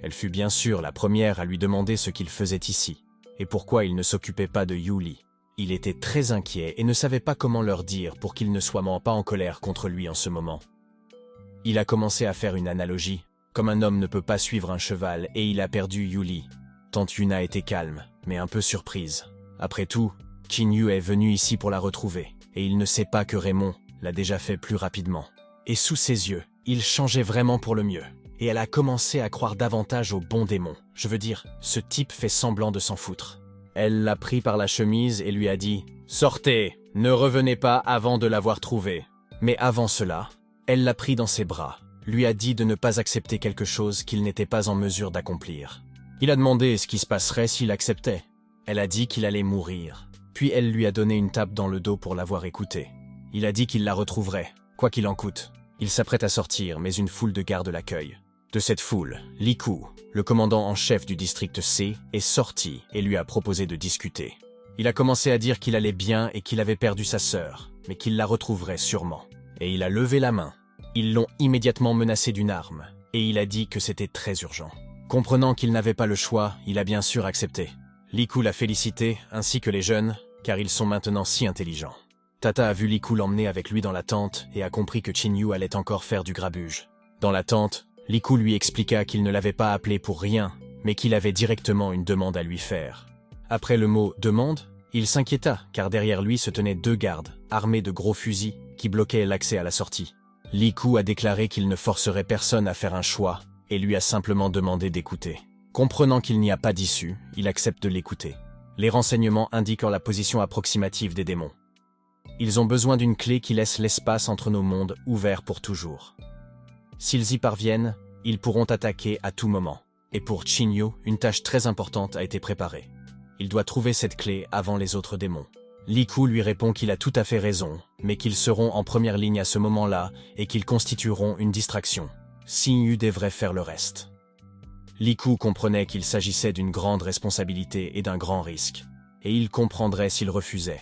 Elle fut bien sûr la première à lui demander ce qu'il faisait ici, et pourquoi il ne s'occupait pas de Yuli. Il était très inquiet et ne savait pas comment leur dire pour qu'ils ne soient pas en colère contre lui en ce moment. Il a commencé à faire une analogie, comme un homme ne peut pas suivre un cheval et il a perdu Yuli. Tante Yuna était calme, mais un peu surprise. Après tout, Qin Yu est venu ici pour la retrouver, et il ne sait pas que Raymond l'a déjà fait plus rapidement. Et sous ses yeux, il changeait vraiment pour le mieux. Et elle a commencé à croire davantage au bon démon. Je veux dire, ce type fait semblant de s'en foutre. Elle l'a pris par la chemise et lui a dit « Sortez, ne revenez pas avant de l'avoir trouvé. » Mais avant cela, elle l'a pris dans ses bras, lui a dit de ne pas accepter quelque chose qu'il n'était pas en mesure d'accomplir. Il a demandé ce qui se passerait s'il acceptait. Elle a dit qu'il allait mourir. Puis elle lui a donné une tape dans le dos pour l'avoir écouté. Il a dit qu'il la retrouverait, quoi qu'il en coûte. Il s'apprête à sortir, mais une foule de gardes l'accueille. De cette foule, Li Ku, le commandant en chef du district C, est sorti et lui a proposé de discuter. Il a commencé à dire qu'il allait bien et qu'il avait perdu sa sœur, mais qu'il la retrouverait sûrement. Et il a levé la main. Ils l'ont immédiatement menacé d'une arme, et il a dit que c'était très urgent. Comprenant qu'il n'avait pas le choix, il a bien sûr accepté. Li Ku l'a félicité, ainsi que les jeunes, car ils sont maintenant si intelligents. Tata a vu Li Ku l'emmener avec lui dans la tente et a compris que Qin Yu allait encore faire du grabuge. Dans la tente, Li Ku lui expliqua qu'il ne l'avait pas appelé pour rien, mais qu'il avait directement une demande à lui faire. Après le mot « demande », il s'inquiéta, car derrière lui se tenaient 2 gardes, armés de gros fusils, qui bloquaient l'accès à la sortie. Li Ku a déclaré qu'il ne forcerait personne à faire un choix, et lui a simplement demandé d'écouter. Comprenant qu'il n'y a pas d'issue, il accepte de l'écouter. Les renseignements indiquent la position approximative des démons. Ils ont besoin d'une clé qui laisse l'espace entre nos mondes ouvert pour toujours. S'ils y parviennent, ils pourront attaquer à tout moment. Et pour Qin Yu, une tâche très importante a été préparée. Il doit trouver cette clé avant les autres démons. Li Ku lui répond qu'il a tout à fait raison, mais qu'ils seront en première ligne à ce moment-là et qu'ils constitueront une distraction. Xiang Yu devrait faire le reste. Li Ku comprenait qu'il s'agissait d'une grande responsabilité et d'un grand risque, et il comprendrait s'il refusait.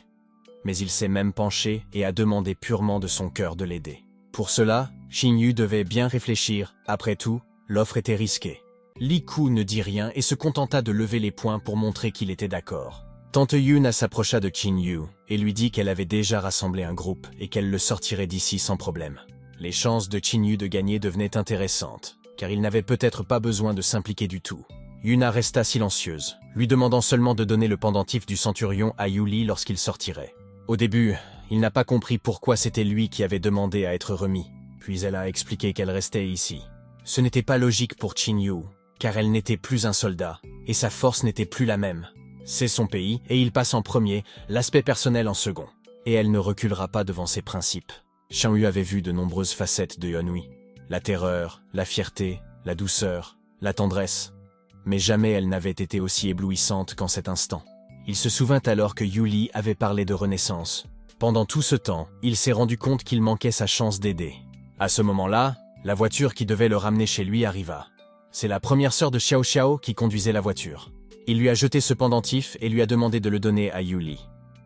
Mais il s'est même penché et a demandé purement de son cœur de l'aider. Pour cela, Qin Yu devait bien réfléchir, après tout, l'offre était risquée. Li Ku ne dit rien et se contenta de lever les poings pour montrer qu'il était d'accord. Tante Yuna s'approcha de Qin Yu et lui dit qu'elle avait déjà rassemblé un groupe et qu'elle le sortirait d'ici sans problème. Les chances de Qin Yu de gagner devenaient intéressantes, car il n'avait peut-être pas besoin de s'impliquer du tout. Yuna resta silencieuse, lui demandant seulement de donner le pendentif du centurion à Yuli lorsqu'il sortirait. Au début, il n'a pas compris pourquoi c'était lui qui avait demandé à être remis, puis elle a expliqué qu'elle restait ici. Ce n'était pas logique pour Chin-Yu, car elle n'était plus un soldat, et sa force n'était plus la même. C'est son pays, et il passe en premier, l'aspect personnel en second. Et elle ne reculera pas devant ses principes. Xiang-Yu avait vu de nombreuses facettes de Yeon-Hui. La terreur, la fierté, la douceur, la tendresse. Mais jamais elle n'avait été aussi éblouissante qu'en cet instant. Il se souvint alors que Yuli avait parlé de renaissance. Pendant tout ce temps, il s'est rendu compte qu'il manquait sa chance d'aider. À ce moment-là, la voiture qui devait le ramener chez lui arriva. C'est la première sœur de Xiao Xiao qui conduisait la voiture. Il lui a jeté ce pendentif et lui a demandé de le donner à Yuli.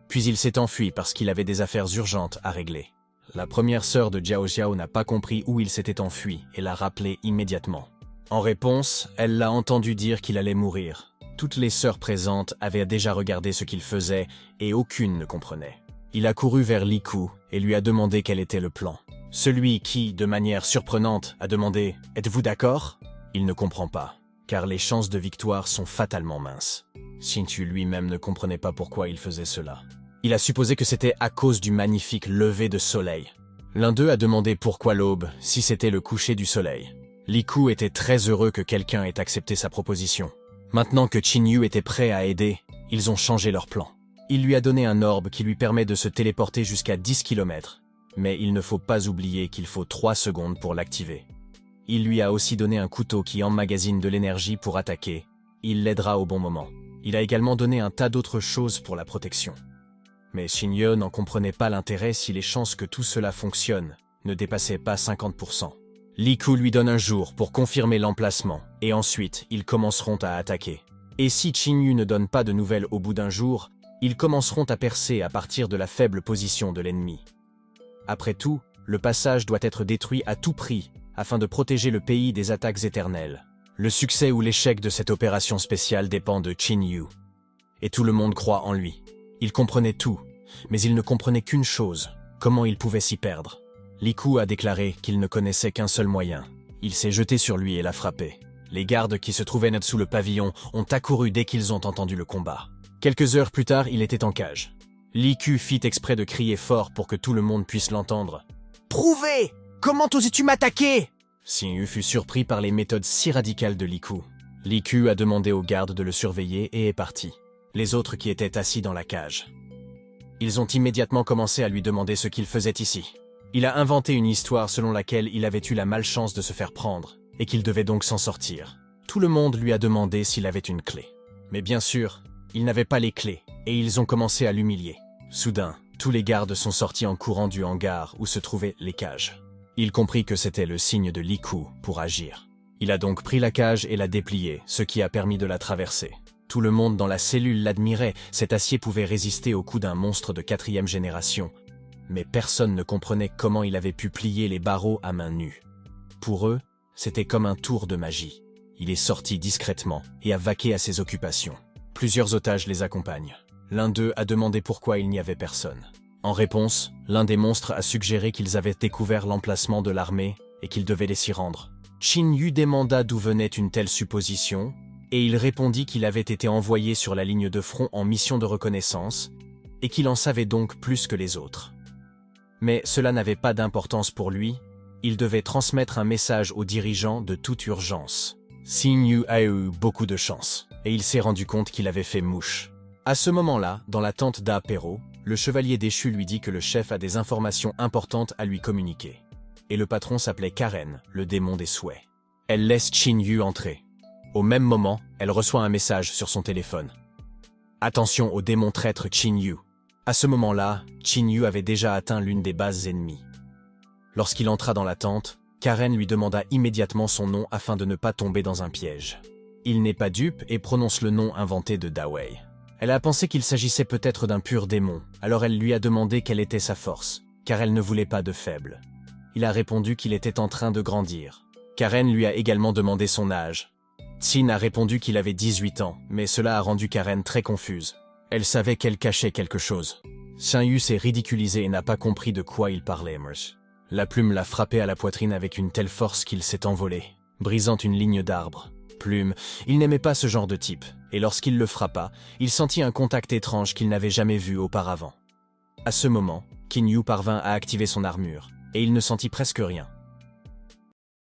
Puis il s'est enfui parce qu'il avait des affaires urgentes à régler. La première sœur de Jiao Xiao n'a pas compris où il s'était enfui et l'a rappelé immédiatement. En réponse, elle l'a entendu dire qu'il allait mourir. Toutes les sœurs présentes avaient déjà regardé ce qu'il faisait et aucune ne comprenait. Il a couru vers Li Ku et lui a demandé quel était le plan. Celui qui, de manière surprenante, a demandé « Êtes-vous d'accord ?» Il ne comprend pas, car les chances de victoire sont fatalement minces. Xin-Tu lui-même ne comprenait pas pourquoi il faisait cela. Il a supposé que c'était à cause du magnifique lever de soleil. L'un d'eux a demandé pourquoi l'aube, si c'était le coucher du soleil. Li Ku était très heureux que quelqu'un ait accepté sa proposition. Maintenant que Chin-Yu était prêt à aider, ils ont changé leur plan. Il lui a donné un orbe qui lui permet de se téléporter jusqu'à 10 km. Mais il ne faut pas oublier qu'il faut 3 secondes pour l'activer. Il lui a aussi donné un couteau qui emmagasine de l'énergie pour attaquer. Il l'aidera au bon moment. Il a également donné un tas d'autres choses pour la protection. Mais Shin-Ye n'en comprenait pas l'intérêt si les chances que tout cela fonctionne ne dépassaient pas 50%. Li Ku lui donne un jour pour confirmer l'emplacement, et ensuite ils commenceront à attaquer. Et si Chin-Yu ne donne pas de nouvelles au bout d'un jour, ils commenceront à percer à partir de la faible position de l'ennemi. Après tout, le passage doit être détruit à tout prix, afin de protéger le pays des attaques éternelles. Le succès ou l'échec de cette opération spéciale dépend de Chin-Yu. Et tout le monde croit en lui. Il comprenait tout, mais il ne comprenait qu'une chose, comment il pouvait s'y perdre. Li Ku a déclaré qu'il ne connaissait qu'un seul moyen. Il s'est jeté sur lui et l'a frappé. Les gardes qui se trouvaient net sous le pavillon ont accouru dès qu'ils ont entendu le combat. Quelques heures plus tard, il était en cage. Li Ku fit exprès de crier fort pour que tout le monde puisse l'entendre. « Prouvez! Comment osais-tu m'attaquer » Xin-Yu fut surpris par les méthodes si radicales de Li Ku. Li Ku a demandé aux gardes de le surveiller et est parti. Les autres qui étaient assis dans la cage. Ils ont immédiatement commencé à lui demander ce qu'il faisait ici. Il a inventé une histoire selon laquelle il avait eu la malchance de se faire prendre, et qu'il devait donc s'en sortir. Tout le monde lui a demandé s'il avait une clé. Mais bien sûr, il n'avait pas les clés, et ils ont commencé à l'humilier. Soudain, tous les gardes sont sortis en courant du hangar où se trouvaient les cages. Il comprit que c'était le signe de Li Ku pour agir. Il a donc pris la cage et l'a dépliée, ce qui a permis de la traverser. Tout le monde dans la cellule l'admirait, cet acier pouvait résister au coup d'un monstre de 4e génération. Mais personne ne comprenait comment il avait pu plier les barreaux à main nue. Pour eux, c'était comme un tour de magie. Il est sorti discrètement et a vaqué à ses occupations. Plusieurs otages les accompagnent. L'un d'eux a demandé pourquoi il n'y avait personne. En réponse, l'un des monstres a suggéré qu'ils avaient découvert l'emplacement de l'armée et qu'ils devaient les s'y rendre. Chin-Yu demanda d'où venait une telle supposition, et il répondit qu'il avait été envoyé sur la ligne de front en mission de reconnaissance, et qu'il en savait donc plus que les autres. Mais cela n'avait pas d'importance pour lui, il devait transmettre un message aux dirigeants de toute urgence. Xin-Yu a eu beaucoup de chance, et il s'est rendu compte qu'il avait fait mouche. À ce moment-là, dans la tente d'Apéro, le chevalier déchu lui dit que le chef a des informations importantes à lui communiquer. Et le patron s'appelait Karen, le démon des souhaits. Elle laisse Chin-Yu entrer. Au même moment, elle reçoit un message sur son téléphone. Attention au démon traître Chin-Yu. À ce moment-là, Chin-Yu avait déjà atteint l'une des bases ennemies. Lorsqu'il entra dans la tente, Karen lui demanda immédiatement son nom afin de ne pas tomber dans un piège. Il n'est pas dupe et prononce le nom inventé de Dawei. Elle a pensé qu'il s'agissait peut-être d'un pur démon, alors elle lui a demandé quelle était sa force, car elle ne voulait pas de faible. Il a répondu qu'il était en train de grandir. Karen lui a également demandé son âge. Tsin a répondu qu'il avait 18 ans, mais cela a rendu Karen très confuse. Elle savait qu'elle cachait quelque chose. Xin-Yu s'est ridiculisé et n'a pas compris de quoi il parlait. La plume l'a frappé à la poitrine avec une telle force qu'il s'est envolé. brisant une ligne d'arbre. Plume, il n'aimait pas ce genre de type, et lorsqu'il le frappa, il sentit un contact étrange qu'il n'avait jamais vu auparavant. À ce moment, Qin Yu parvint à activer son armure, et il ne sentit presque rien.